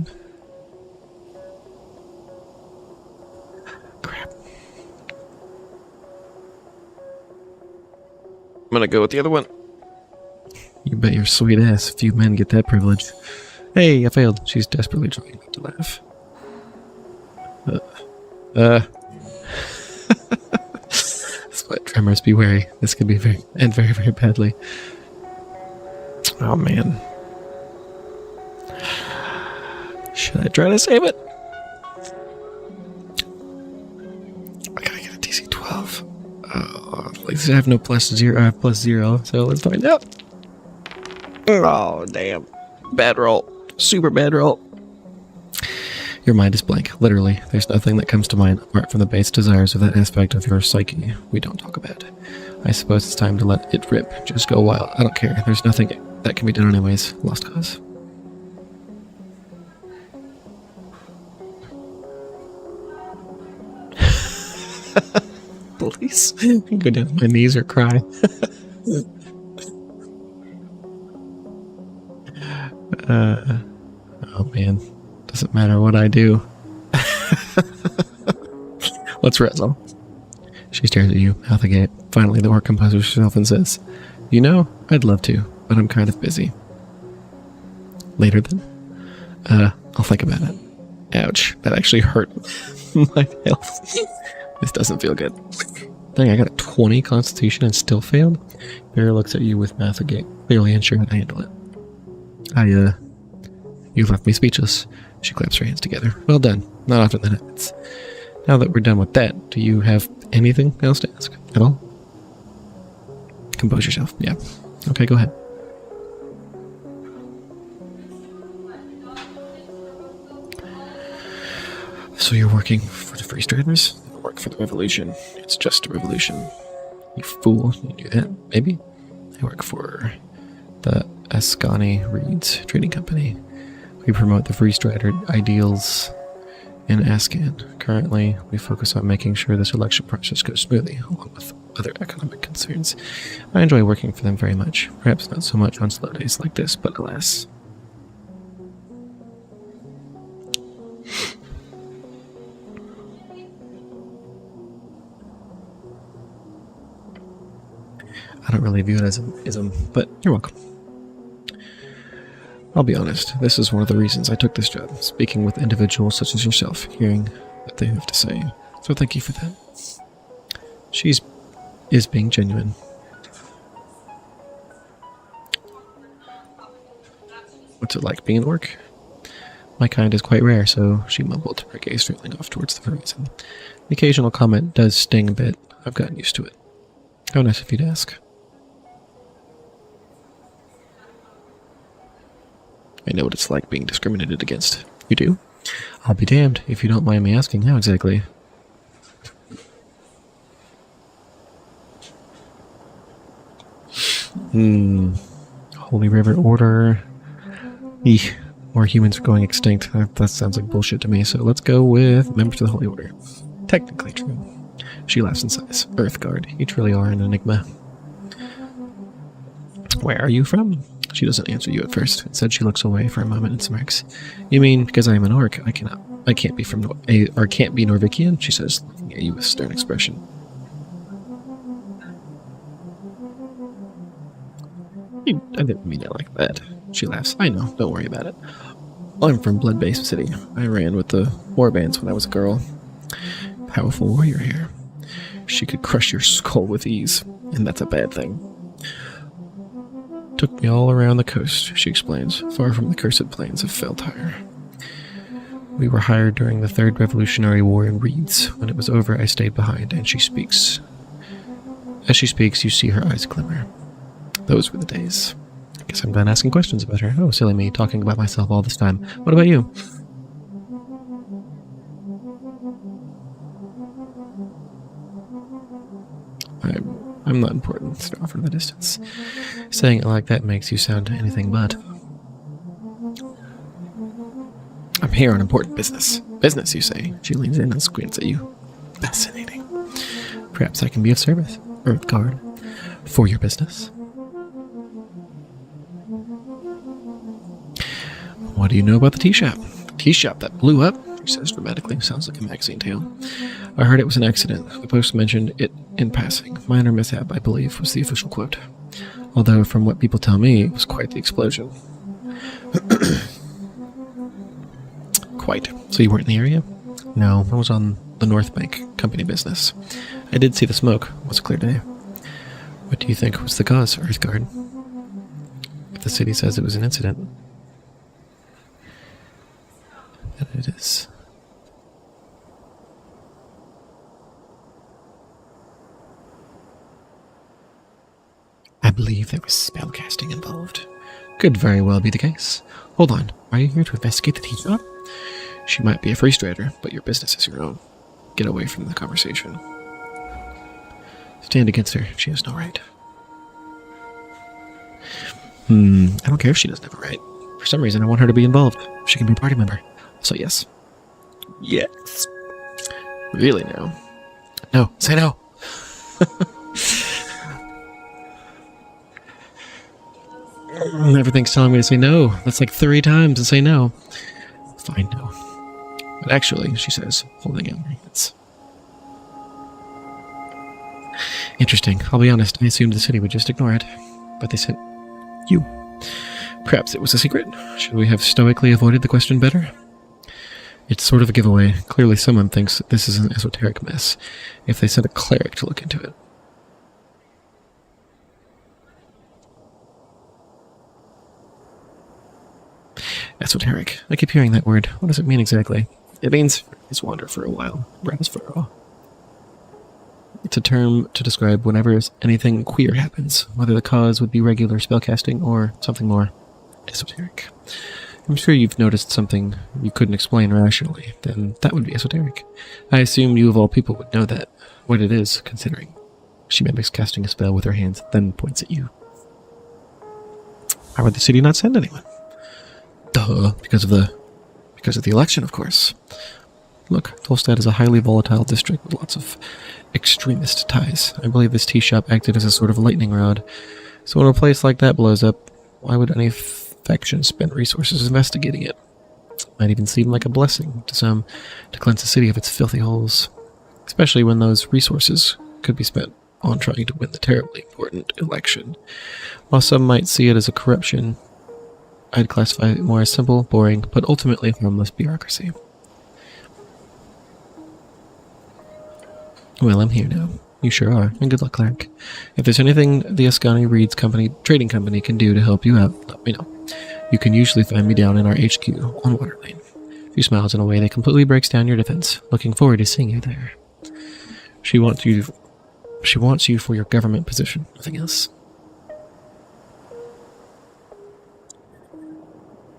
Crap. I'm gonna go with the other one. You bet your sweet ass few men get that privilege. Hey, I failed. She's desperately trying not to laugh. Split tremors, be wary. This could be very, very badly. Oh man. Should I try to save it? I gotta get a DC 12. At least I have no +0. I have +0, so let's find out. Oh, damn. Bad roll. Super bad roll. Your mind is blank, literally. There's nothing that comes to mind apart from the base desires of that aspect of your psyche we don't talk about. I suppose it's time to let it rip. Just go wild. I don't care. There's nothing that can be done anyways. Lost cause. Please. Go down on my knees or cry. Oh man. Doesn't matter what I do. Let's wrestle. She stares at you, mouth agape. Finally, the orc composes herself and says, "You know, I'd love to, but I'm kind of busy." Later then? I'll think about it. Ouch, that actually hurt my health. This doesn't feel good. Dang, I got a 20 constitution and still failed? Bear looks at you with mouth agape, clearly unsure how to handle it. You left me speechless. She claps her hands together. Well done. Not often that happens. Now that we're done with that, do you have anything else to ask at all? Compose yourself. Yeah. Okay, go ahead. So you're working for the Free Striders? I work for the Revolution. It's just a revolution. You fool. You knew that, maybe? I work for the Ascani Reeds Trading Company. We promote the Free Strider ideals in Ascan. Currently, we focus on making sure this election process goes smoothly, along with other economic concerns. I enjoy working for them very much. Perhaps not so much on slow days like this, but alas. I don't really view it as an ism, but you're welcome. I'll be honest, this is one of the reasons I took this job, speaking with individuals such as yourself, hearing what they have to say. So thank you for that. She is being genuine. What's it like being an orc? My kind is quite rare, so she mumbled, her gaze trailing off towards the horizon. The occasional comment does sting a bit. I've gotten used to it. How nice of you to ask. I know what it's like being discriminated against. You do? I'll be damned if you don't mind me asking how exactly. Holy River Order. Eek. More humans are going extinct. That sounds like bullshit to me, so let's go with members of the Holy Order. Technically true. She laughs and sighs. Earthguard. You truly are an enigma. Where are you from? She doesn't answer you at first. Instead, she looks away for a moment and smirks. You mean because I am an orc, I can't be from can't be Norvikian? She says, looking at you with stern expression. I didn't mean it like that. She laughs. I know, don't worry about it. I'm from Blood-Based City. I ran with the warbands when I was a girl. Powerful warrior here. She could crush your skull with ease, and that's a bad thing. Took me all around the coast, she explains, far from the cursed plains of Feltire. We were hired during the Third Revolutionary War in Reeds. When it was over, I stayed behind, and she speaks. As she speaks, you see her eyes glimmer. Those were the days. I guess I'm done asking questions about her. Oh, silly me, talking about myself all this time. What about you? I'm not important, said off from the distance. Saying it like that makes you sound anything but. I'm here on important business. Business, you say? She leans in and squints at you. Fascinating. Perhaps I can be of service, Earthguard, for your business. What do you know about the tea shop? The tea shop that blew up, she says dramatically. Sounds like a magazine tale. I heard it was an accident. The Post mentioned it in passing. Minor mishap, I believe, was the official quote. Although, from what people tell me, it was quite the explosion. Quite. So you weren't in the area? No, I was on the North Bank, company business. I did see the smoke. It was a clear day. What do you think was the cause, Earthguard? If the city says it was an incident, then it is. I believe there was spellcasting involved. Could very well be the case. Hold on, are you here to investigate the tea shop? She might be a free trader, but your business is your own. Get away from the conversation. Stand against her. She has no right. I don't care if she doesn't have a right. For some reason, I want her to be involved. She can be a party member. So yes. Yes. Really now? No. Say no. Everything's telling me to say no. That's like 3 times to say no. Fine, no. But actually, she says, holding out her hands. Interesting. I'll be honest, I assumed the city would just ignore it. But they sent you. Perhaps it was a secret. Should we have stoically avoided the question better? It's sort of a giveaway. Clearly someone thinks this is an esoteric mess. If they sent a cleric to look into it. Esoteric. I keep hearing that word. What does it mean exactly? It means just wander for a while. Browse for a while. It's a term to describe whenever anything queer happens, whether the cause would be regular spellcasting or something more esoteric. I'm sure you've noticed something you couldn't explain rationally, then that would be esoteric. I assume you of all people would know that, what it is, considering. She mimics casting a spell with her hands, then points at you. Why would the city not send anyone? Duh, because of the election, of course. Look, Tolstad is a highly volatile district with lots of extremist ties. I believe this tea shop acted as a sort of lightning rod. So when a place like that blows up, why would any faction spend resources investigating it? Might even seem like a blessing to some to cleanse the city of its filthy holes. Especially when those resources could be spent on trying to win the terribly important election. While some might see it as a corruption, I'd classify it more as simple, boring, but ultimately harmless bureaucracy. Well, I'm here now. You sure are, and good luck, cleric. If there's anything the Ascani Reed's trading company can do to help you out, let me know. You can usually find me down in our HQ on Waterlane. She smiles in a way that completely breaks down your defense. Looking forward to seeing you there. She wants you for your government position, nothing else.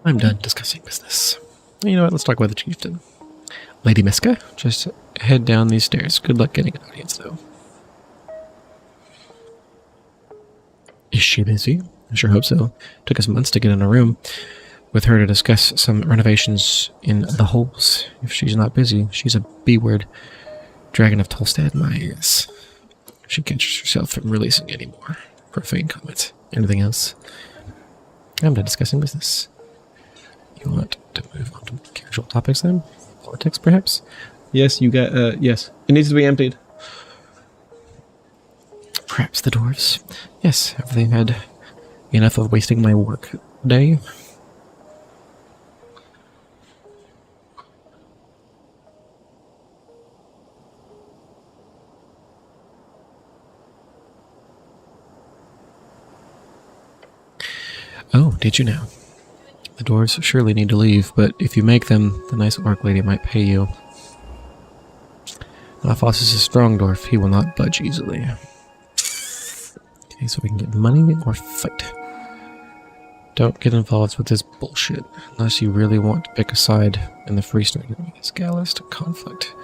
I'm done discussing business. You know what, let's talk about the chieftain. Lady Miska, just head down these stairs. Good luck getting an audience, though. Is she busy? I sure hope so. Took us months to get in a room with her to discuss some renovations in the holes. If she's not busy, she's a B-word. Dragon of Tolstad, my ears. She catches herself from releasing any more profane comments. Anything else? I'm done discussing business. You want to move on to casual topics then? Politics, perhaps? Yes, you got, yes. It needs to be emptied. Perhaps the dwarves. Yes, have they had enough of wasting my work day? Oh, did you now? The dwarves surely need to leave, but if you make them, the nice orc lady might pay you. Nafos is a strong dwarf. He will not budge easily. Okay, so we can get money or fight. Don't get involved with this bullshit, unless you really want to pick a side in the freestyle Galist conflict.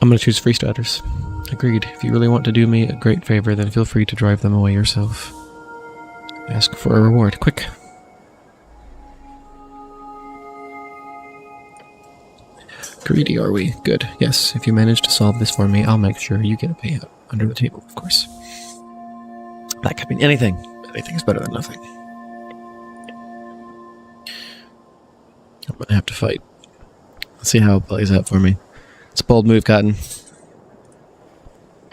I'm gonna choose freestyters. Agreed. If you really want to do me a great favor, then feel free to drive them away yourself. Ask for a reward, quick. Greedy, are we? Good. Yes, if you manage to solve this for me, I'll make sure you get a payout. Under the table, of course. That could mean anything. Anything is better than nothing. I'm gonna have to fight. Let's see how it plays out for me. It's a bold move, Cotton.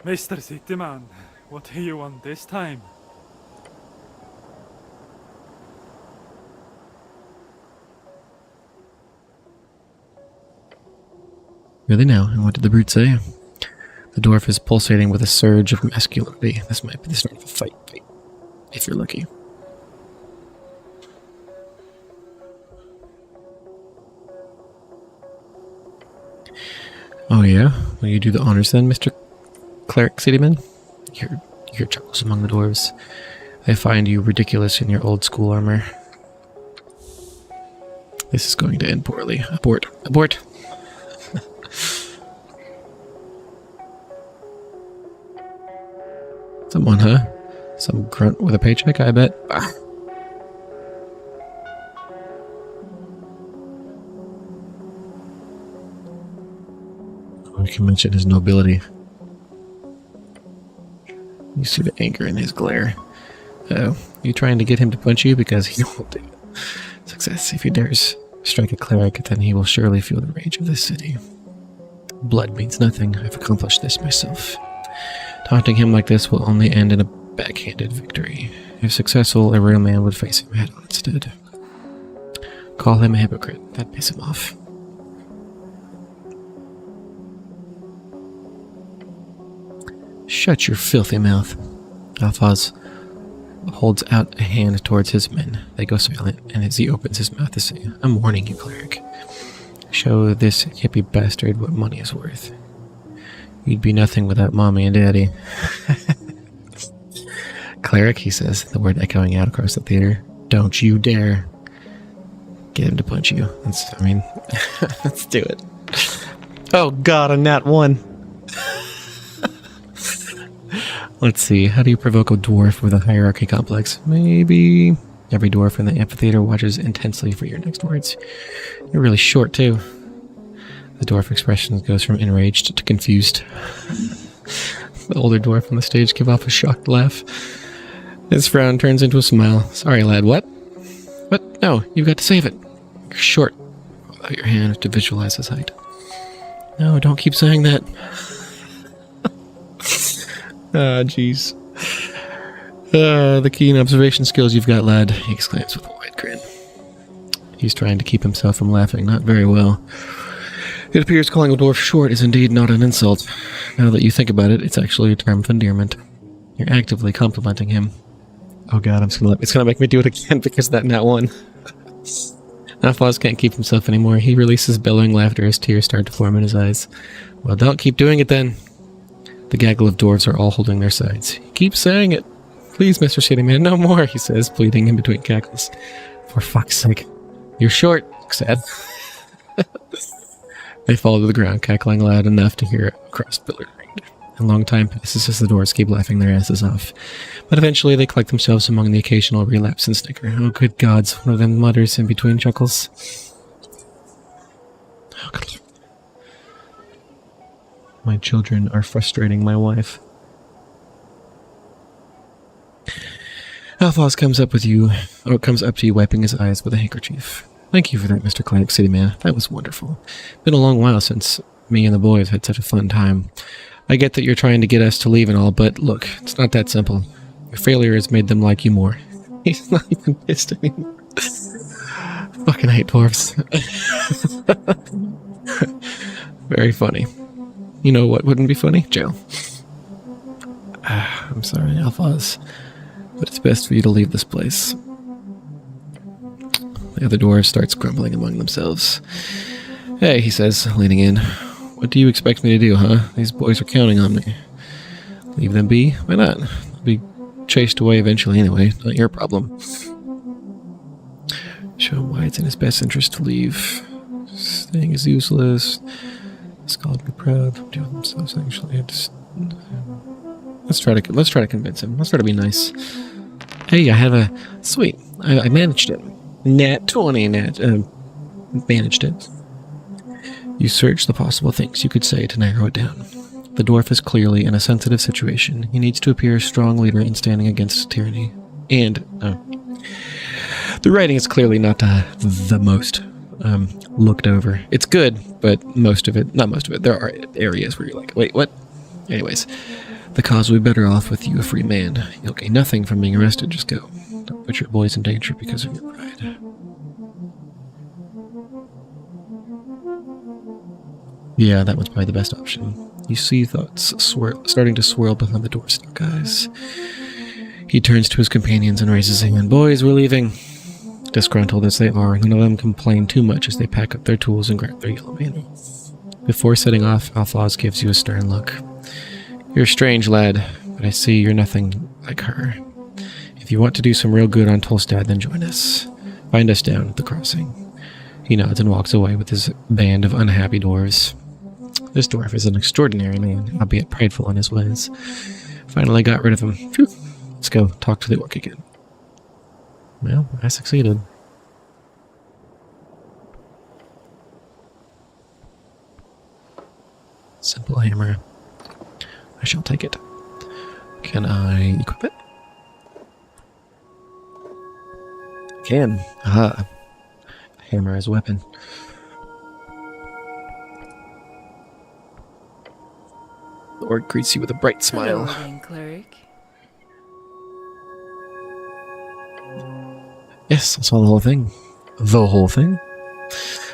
Mr. Cityman, what do you want this time? Really now, and what did the brute say? The dwarf is pulsating with a surge of masculinity. This might be the start of a fight, if you're lucky. Oh yeah? Will you do the honors then, Mr. Cleric Cityman? You hear chuckles among the dwarves. They find you ridiculous in your old school armor. This is going to end poorly. Abort. Abort! Someone, huh? Some grunt with a paycheck, I bet. Ah. We can mention his nobility. You see the anger in his glare. Oh, you trying to get him to punch you? Because he won't do it. Success. If he dares strike a cleric, then he will surely feel the rage of this city. Blood means nothing. I've accomplished this myself. Taunting him like this will only end in a backhanded victory. If successful, a real man would face him head on instead. Call him a hypocrite. That'd piss him off. Shut your filthy mouth. Alphaz holds out a hand towards his men. They go silent, and as he opens his mouth to say, I'm warning you, cleric. Show this hippie bastard what money is worth. You'd be nothing without mommy and daddy. Cleric, he says, the word echoing out across the theater. Don't you dare get him to punch you. Let's do it. Oh god, a nat 1. Let's see, how do you provoke a dwarf with a hierarchy complex? Maybe every dwarf in the amphitheater watches intensely for your next words. You're really short, too. The dwarf expression goes from enraged to confused. The older dwarf on the stage gives off a shocked laugh. His frown turns into a smile. Sorry, lad, what? What? No, you've got to save it. You're short. out your hand to visualize his height. No, don't keep saying that. Ah, jeez. The keen observation skills you've got, lad, he exclaims with a wide grin. He's trying to keep himself from laughing, not very well. It appears calling a dwarf short is indeed not an insult. Now that you think about it, it's actually a term of endearment. You're actively complimenting him. Oh god, it's gonna make me do it again because of that nat one. Alphonse can't keep himself anymore. He releases bellowing laughter as tears start to form in his eyes. Well, don't keep doing it then. The gaggle of dwarves are all holding their sides. Keep saying it. Please, Mr. Shitty Man, no more, he says, pleading in between cackles. For fuck's sake. You're short, said. They fall to the ground, cackling loud enough to hear it across Billard Ring. A long time passes as the dwarves keep laughing their asses off. But eventually they collect themselves among the occasional relapse and snicker. Oh, good gods, one of them mutters in between chuckles. Oh, good Lord. My children are frustrating my wife. Alphonse comes up to you wiping his eyes with a handkerchief. Thank you for that, Mr. Clank City Man. That was wonderful. Been a long while since me and the boys had such a fun time. I get that you're trying to get us to leave and all, but look, it's not that simple. Your failure has made them like you more. He's not even pissed anymore. Fucking hate dwarves. Very funny. You know what wouldn't be funny? Jail. I'm sorry, Alphonse, but it's best for you to leave this place. The other dwarf starts grumbling among themselves. Hey, he says, leaning in. What do you expect me to do, huh? These boys are counting on me. Leave them be? Why not? They'll be chased away eventually anyway. Not your problem. Show him why it's in his best interest to leave. Staying is useless. Skull would be proud of doing themselves actually. Let's try to convince him. Let's try to be nice. Hey, I have a sweet. I managed it. Nat 20. Managed it. You search the possible things you could say to narrow it down. The dwarf is clearly in a sensitive situation. He needs to appear a strong leader in standing against tyranny. And the writing is clearly not the most looked over. It's good, but not most of it. There are areas where you're like, wait, what? Anyways, the cause will be better off with you a free man. You'll gain nothing from being arrested. Just go. Don't put your boys in danger because of your pride. Yeah, that one's probably the best option. You see thoughts starting to swirl behind the door's dark eyes. He turns to his companions and raises a hand. Boys, we're leaving. Disgruntled as they are, none of them complain too much as they pack up their tools and grab their yellow banner. Before setting off, Alphonse gives you a stern look. You're a strange lad, but I see you're nothing like her. If you want to do some real good on Tolstad, then join us. Find us down at the crossing. He nods and walks away with his band of unhappy dwarves. This dwarf is an extraordinary man, albeit prideful in his ways. Finally got rid of him. Phew. Let's go talk to the orc again. Well, I succeeded. Simple hammer. I shall take it. Can I equip it? I can. Aha. Hammer as a weapon. The orc greets you with a bright smile. Hello again, cleric. Yes, I saw the whole thing. The whole thing?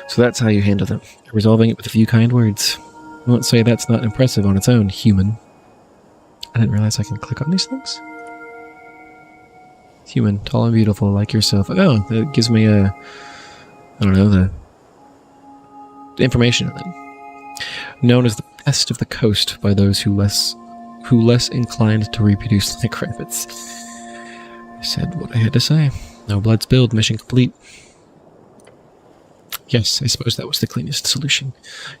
So that's how you handle them. Resolving it with a few kind words. I won't say that's not impressive on its own, human. I didn't realize I can click on these things. Human, tall and beautiful, like yourself. Oh, that gives me I don't know, the information on them. Known as the pest of the coast by those who less inclined to reproduce like rabbits. I said what I had to say. No blood spilled, mission complete. Yes, I suppose that was the cleanest solution.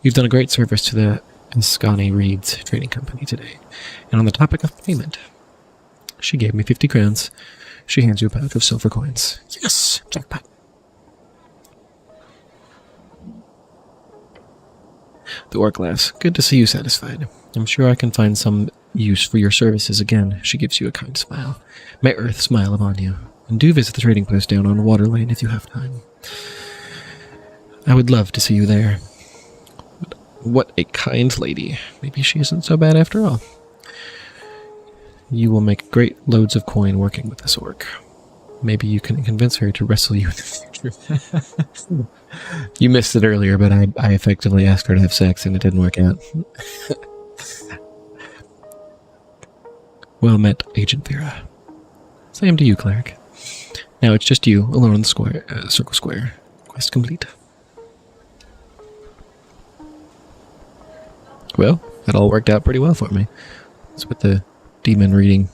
You've done a great service to the Ascani Reeds trading company today. And on the topic of payment, she gave me 50 crowns. She hands you a pouch of silver coins. Yes, jackpot. The orc laughs. Good to see you satisfied. I'm sure I can find some use for your services again. She gives you a kind smile. May Earth smile upon you. And do visit the trading post down on Water Lane if you have time. I would love to see you there. What a kind lady. Maybe she isn't so bad after all. You will make great loads of coin working with this orc. Maybe you can convince her to wrestle you in the future. You missed it earlier, but I effectively asked her to have sex and it didn't work out. Well met, Agent Vera. Same to you, cleric. Now it's just you, alone in the square, circle square. Quest complete. Well, that all worked out pretty well for me. That's with the demon reading.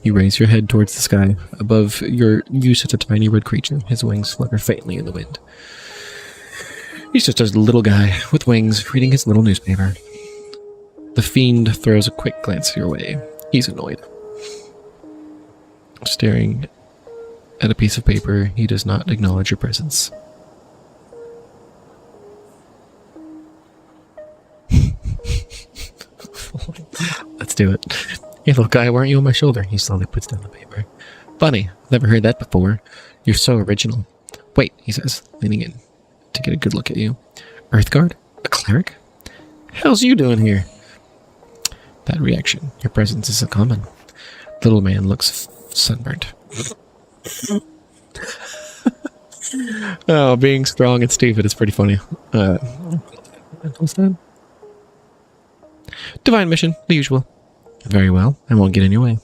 You raise your head towards the sky. Above you sits a tiny red creature. His wings flutter faintly in the wind. He's just a little guy with wings reading his little newspaper. The fiend throws a quick glance your way. He's annoyed. Staring at a piece of paper, he does not acknowledge your presence. Let's do it. Hey, little guy, weren't you on my shoulder? He slowly puts down the paper. Funny, never heard that before. You're so original. Wait, he says, leaning in to get a good look at you. Earthguard? A cleric? How's you doing here? That reaction, your presence is uncommon. Little man looks sunburnt. Oh, being strong and stupid is pretty funny. What's that? Divine mission, the usual. Very well, I won't get in your way.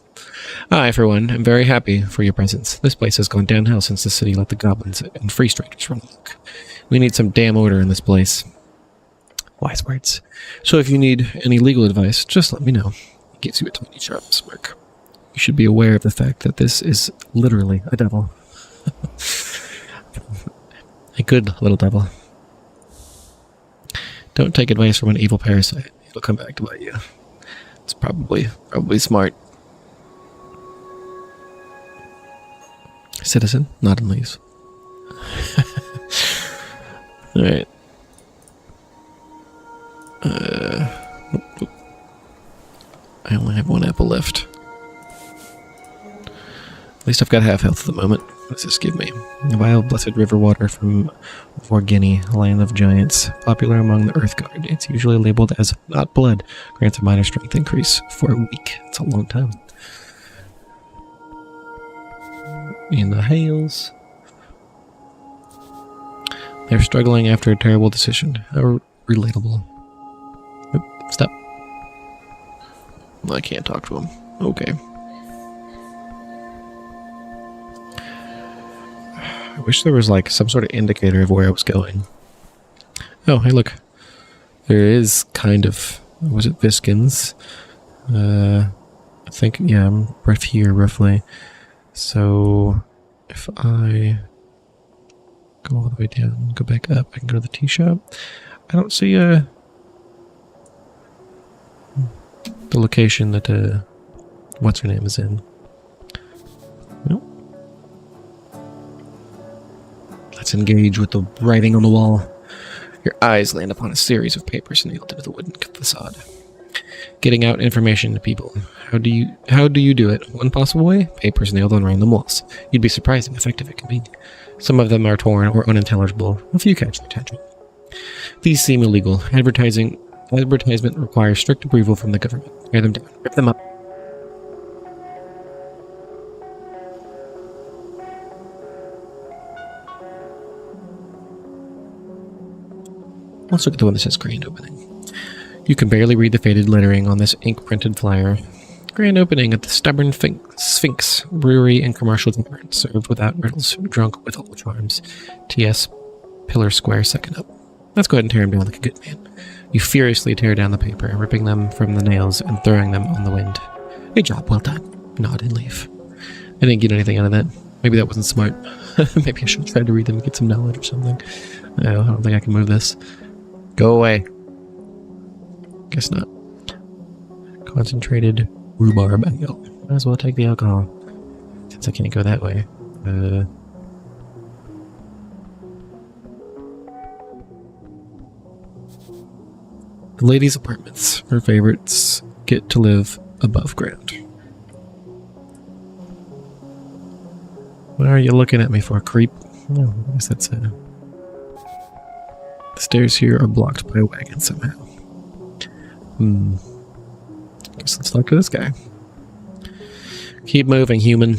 I, for one, am very happy for your presence. This place has gone downhill since the city let the goblins and free strangers run amok. We need some damn order in this place. Wise words. So if you need any legal advice, just let me know. He gives you a tiny sharp smirk. You should be aware of the fact that this is literally a devil. A good little devil. Don't take advice from an evil parasite. It'll come back to bite you. It's probably smart. Citizen, nod and leaves. Alright. I only have one apple left. At least I've got half health at the moment. What does this give me? A vial of blessed river water from Vorgini, land of giants. Popular among the Earthguard. It's usually labeled as not blood. Grants a minor strength increase for a week. It's a long time. In the hails. They're struggling after a terrible decision. How relatable. Oop, stop. I can't talk to him. Okay. I wish there was like some sort of indicator of where I was going. Oh, hey look. There is kind of... Was it Viskins? I think, yeah, I'm right here roughly. So, if I go all the way down, go back up, I can go to the tea shop. I don't see the location that what's her name is in. Nope. Let's engage with the writing on the wall. Your eyes land upon a series of papers nailed into the wooden facade. Getting out information to people. How do you do it? One possible way? Papers nailed on random walls. You'd be surprised how effective it can be. Some of them are torn or unintelligible. A few catch your attention. These seem illegal. Advertisement requires strict approval from the government. Tear them down. Rip them up. Let's look at the one that says grand opening. You can barely read the faded lettering on this ink-printed flyer. Grand opening at the Stubborn Sphinx Brewery and Commercial Tavern. Served without riddles, drunk with all charms. T.S. Pillar Square, second up. Let's go ahead and tear him down like a good man. You furiously tear down the paper, ripping them from the nails and throwing them on the wind. Good job, well done. Nod and leave. I didn't get anything out of that. Maybe that wasn't smart. Maybe I should have tried to read them and get some knowledge or something. No, I don't think I can move this. Go away. Guess not. Concentrated rhubarb ale. Might as well take the alcohol. Since I can't go that way. The lady's apartments. Her favorites get to live above ground. What are you looking at me for, creep? Oh, I guess that's The stairs here are blocked by a wagon somehow. Guess let's talk to this guy. Keep moving, human.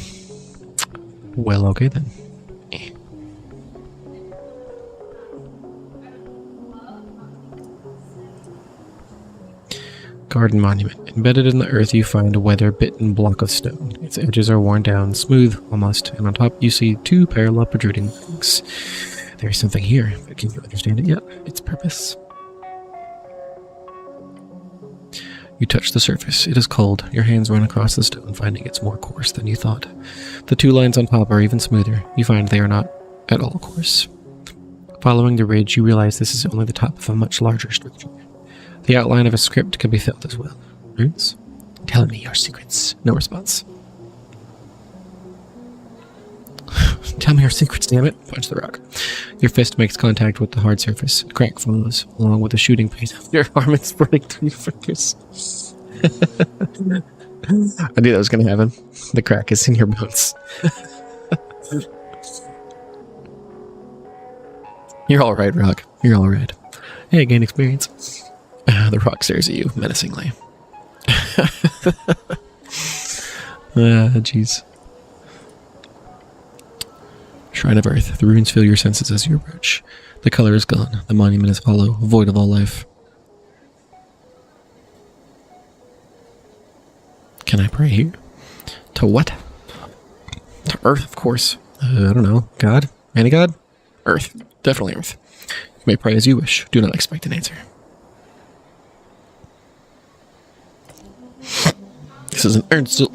Well, okay then. Garden monument. Embedded in the earth, you find a weather-bitten block of stone. Its edges are worn down, smooth almost, and on top you see two parallel protruding links. There is something here, but can you understand it yet? Its purpose? You touch the surface. It is cold. Your hands run across the stone, finding it's more coarse than you thought. The two lines on top are even smoother. You find they are not at all coarse. Following the ridge, you realize this is only the top of a much larger structure. The outline of a script can be felt as well. Runes? Tell me your secrets. No response. Tell me your secrets, damn it. Punch the rock. Your fist makes contact with the hard surface. A crack follows, along with a shooting pain of your arm and spreading through your fingers. I knew that was going to happen. The crack is in your bones. You're alright, Rock. You're alright. Hey, gain experience. The rock stares at you menacingly. Jeez. Shrine of Earth. The runes fill your senses as you approach. The color is gone. The monument is hollow, void of all life. Can I pray here? To what? To Earth, of course. I don't know. God? Any god? Earth. Definitely Earth. You may pray as you wish. Do not expect an answer. This is an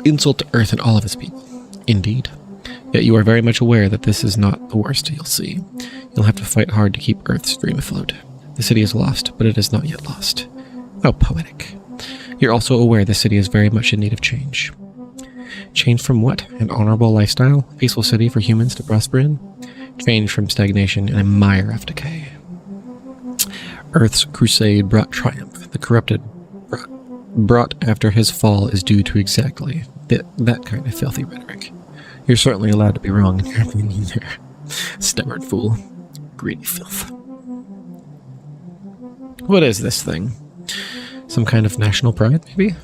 insult to Earth and all of its people. Indeed. Yet you are very much aware that this is not the worst you'll see. You'll have to fight hard to keep Earth's dream afloat. The city is lost, but it is not yet lost. How poetic. You're also aware the city is very much in need of change. Change from what? An honorable lifestyle? A peaceful city for humans to prosper in? Change from stagnation and a mire of decay. Earth's crusade brought triumph. The corrupted brought after his fall is due to exactly that kind of filthy rhetoric. You're certainly allowed to be wrong in your opinion there. Stubborn fool. Greedy filth. What is this thing? Some kind of national pride, maybe?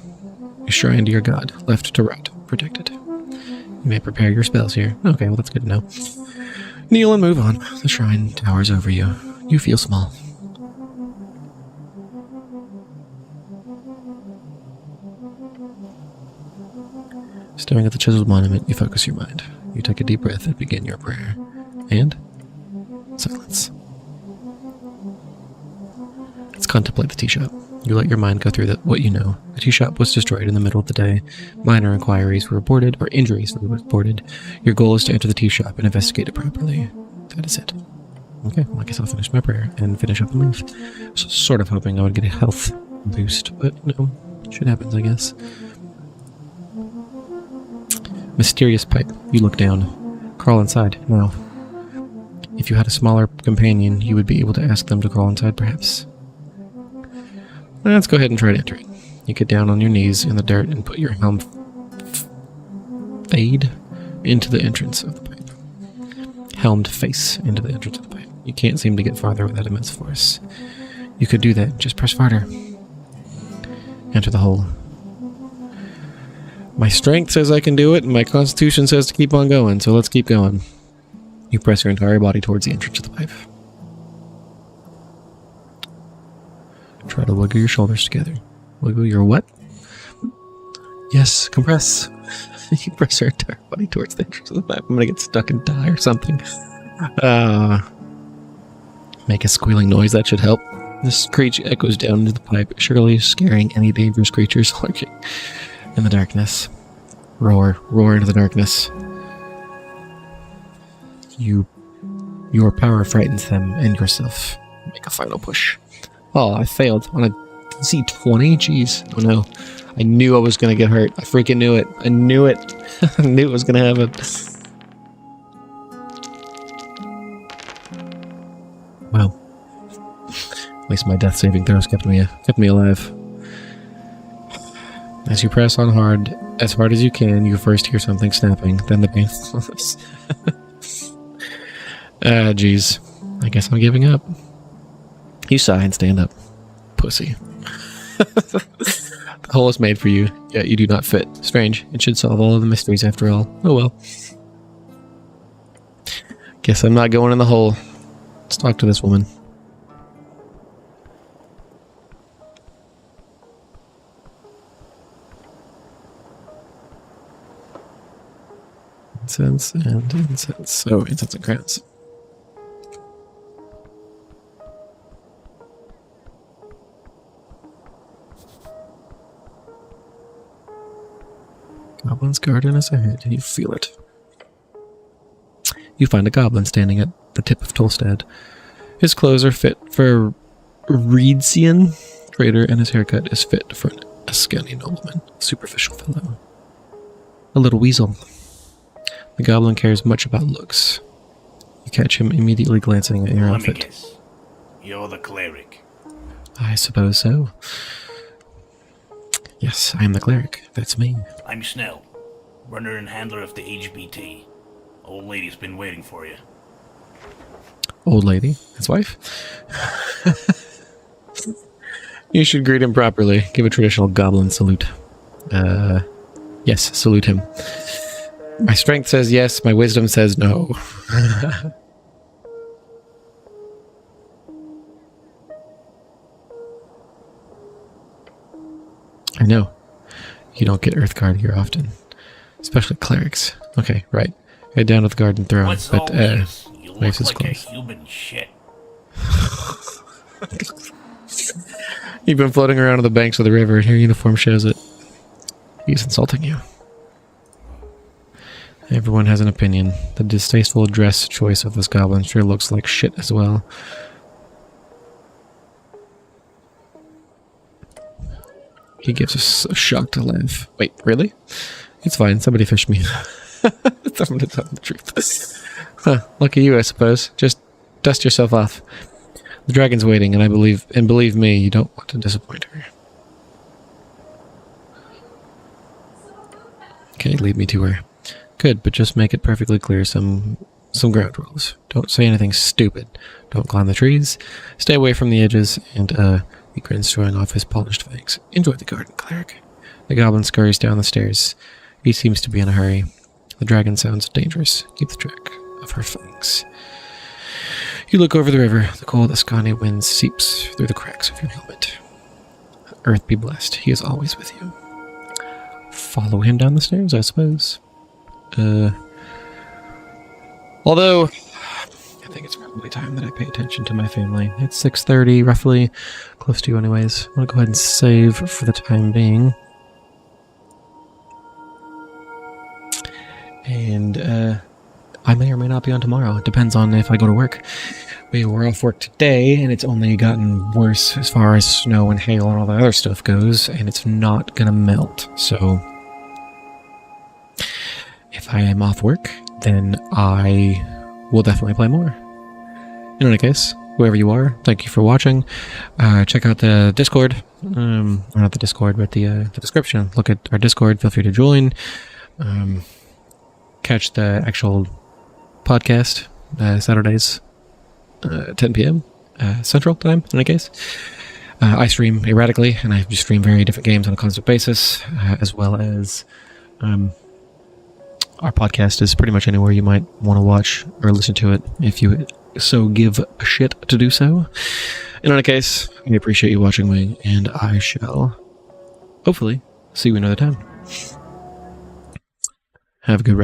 A shrine to your god, left to rot, protected. You may prepare your spells here. Okay, well that's good to know. Kneel and move on. The shrine towers over you. You feel small. Staring at the chiseled monument, you focus your mind. You take a deep breath and begin your prayer. And silence. Let's contemplate the tea shop. You let your mind go through what you know. The tea shop was destroyed in the middle of the day. Minor inquiries were reported, or injuries were reported. Your goal is to enter the tea shop and investigate it properly. That is it. Okay, well I guess I'll finish my prayer and finish up and leave. So, sort of hoping I would get a health boost, but shit happens, I guess. Mysterious pipe. You look down. Crawl inside. Now, if you had a smaller companion, you would be able to ask them to crawl inside, perhaps. Let's go ahead and try to enter it. You get down on your knees in the dirt and put your helm fade into the entrance of the pipe. Helmed face into the entrance of the pipe. You can't seem to get farther without immense force. You could do that. Just press farther. Enter the hole. My strength says I can do it, and my constitution says to keep on going, so let's keep going. You press your entire body towards the entrance of the pipe. Try to wiggle your shoulders together. Wiggle your what? Yes, compress. You press your entire body towards the entrance of the pipe. I'm gonna get stuck and die or something. Make a squealing noise, that should help. The screech echoes down into the pipe, surely scaring any dangerous creatures lurking in the darkness. Roar into the darkness. Your power frightens them and yourself. Make a final push. Oh, I failed on a DC-20? Jeez. Oh no. I knew I was gonna get hurt. I freaking knew it. I knew it. I knew it was gonna happen. Well. At least my death saving throws kept me alive. As you press on hard, as hard as you can, you first hear something snapping, then the pain follows. Jeez. I guess I'm giving up. You sigh and stand up. Pussy. The hole is made for you, yet you do not fit. Strange. It should solve all of the mysteries after all. Oh well. Guess I'm not going in the hole. Let's talk to this woman. Incense and incense. Oh, incense and crowns. Goblin's garden is ahead. You feel it. You find a goblin standing at the tip of Tolstad. His clothes are fit for a Reedsian trader, and his haircut is fit for an Eskani nobleman. Superficial fellow. A little weasel. The goblin cares much about looks. You catch him immediately glancing at your outfit. Let me guess. You're the cleric. I suppose so. Yes, I am the cleric. That's me. I'm Snell, runner and handler of the HBT. Old lady's been waiting for you. Old lady? His wife? You should greet him properly. Give a traditional goblin salute. Yes, salute him. My strength says yes, my wisdom says no. I know. You don't get Earthguard here often. Especially clerics. Okay, right. Head down to the garden throne. What's But, all this? You look waves is like close. a human shit. You've been floating around on the banks of the river, and your uniform shows it. He's insulting you. Everyone has an opinion. The distasteful dress choice of this goblin sure looks like shit as well. He gives us a shocked laugh. Wait, really? It's fine. Somebody fished me. I'm to tell the truth. Huh, lucky you, I suppose. Just dust yourself off. The dragon's waiting, and believe me, you don't want to disappoint her. Okay, lead me to her. Good, but just make it perfectly clear some ground rules. Don't say anything stupid. Don't climb the trees. Stay away from the edges, and he grins, showing off his polished fangs. Enjoy the garden, cleric. The goblin scurries down the stairs. He seems to be in a hurry. The dragon sounds dangerous. Keep the track of her fangs. You look over the river. The cold Eskani wind seeps through the cracks of your helmet. Earth be blessed. He is always with you. Follow him down the stairs, I suppose. Although, I think it's probably time that I pay attention to my family. It's 6:30, roughly. Close to you anyways. I'm gonna go ahead and save for the time being. And, I may or may not be on tomorrow. It depends on if I go to work. We were off work today, and it's only gotten worse as far as snow and hail and all the other stuff goes, and it's not gonna melt. So, if I am off work, then I will definitely play more. In any case, whoever you are, thank you for watching. Check out the Discord. Or not the Discord, but the description. Look at our Discord. Feel free to join. Catch the actual podcast Saturdays, 10 p.m. Central Time, in any case. I stream erratically, and I just stream very different games on a constant basis, as well as our podcast is pretty much anywhere you might want to watch or listen to it, if you so give a shit to do so. In any case, I appreciate you watching me, and I shall hopefully see you another time. Have a good rest.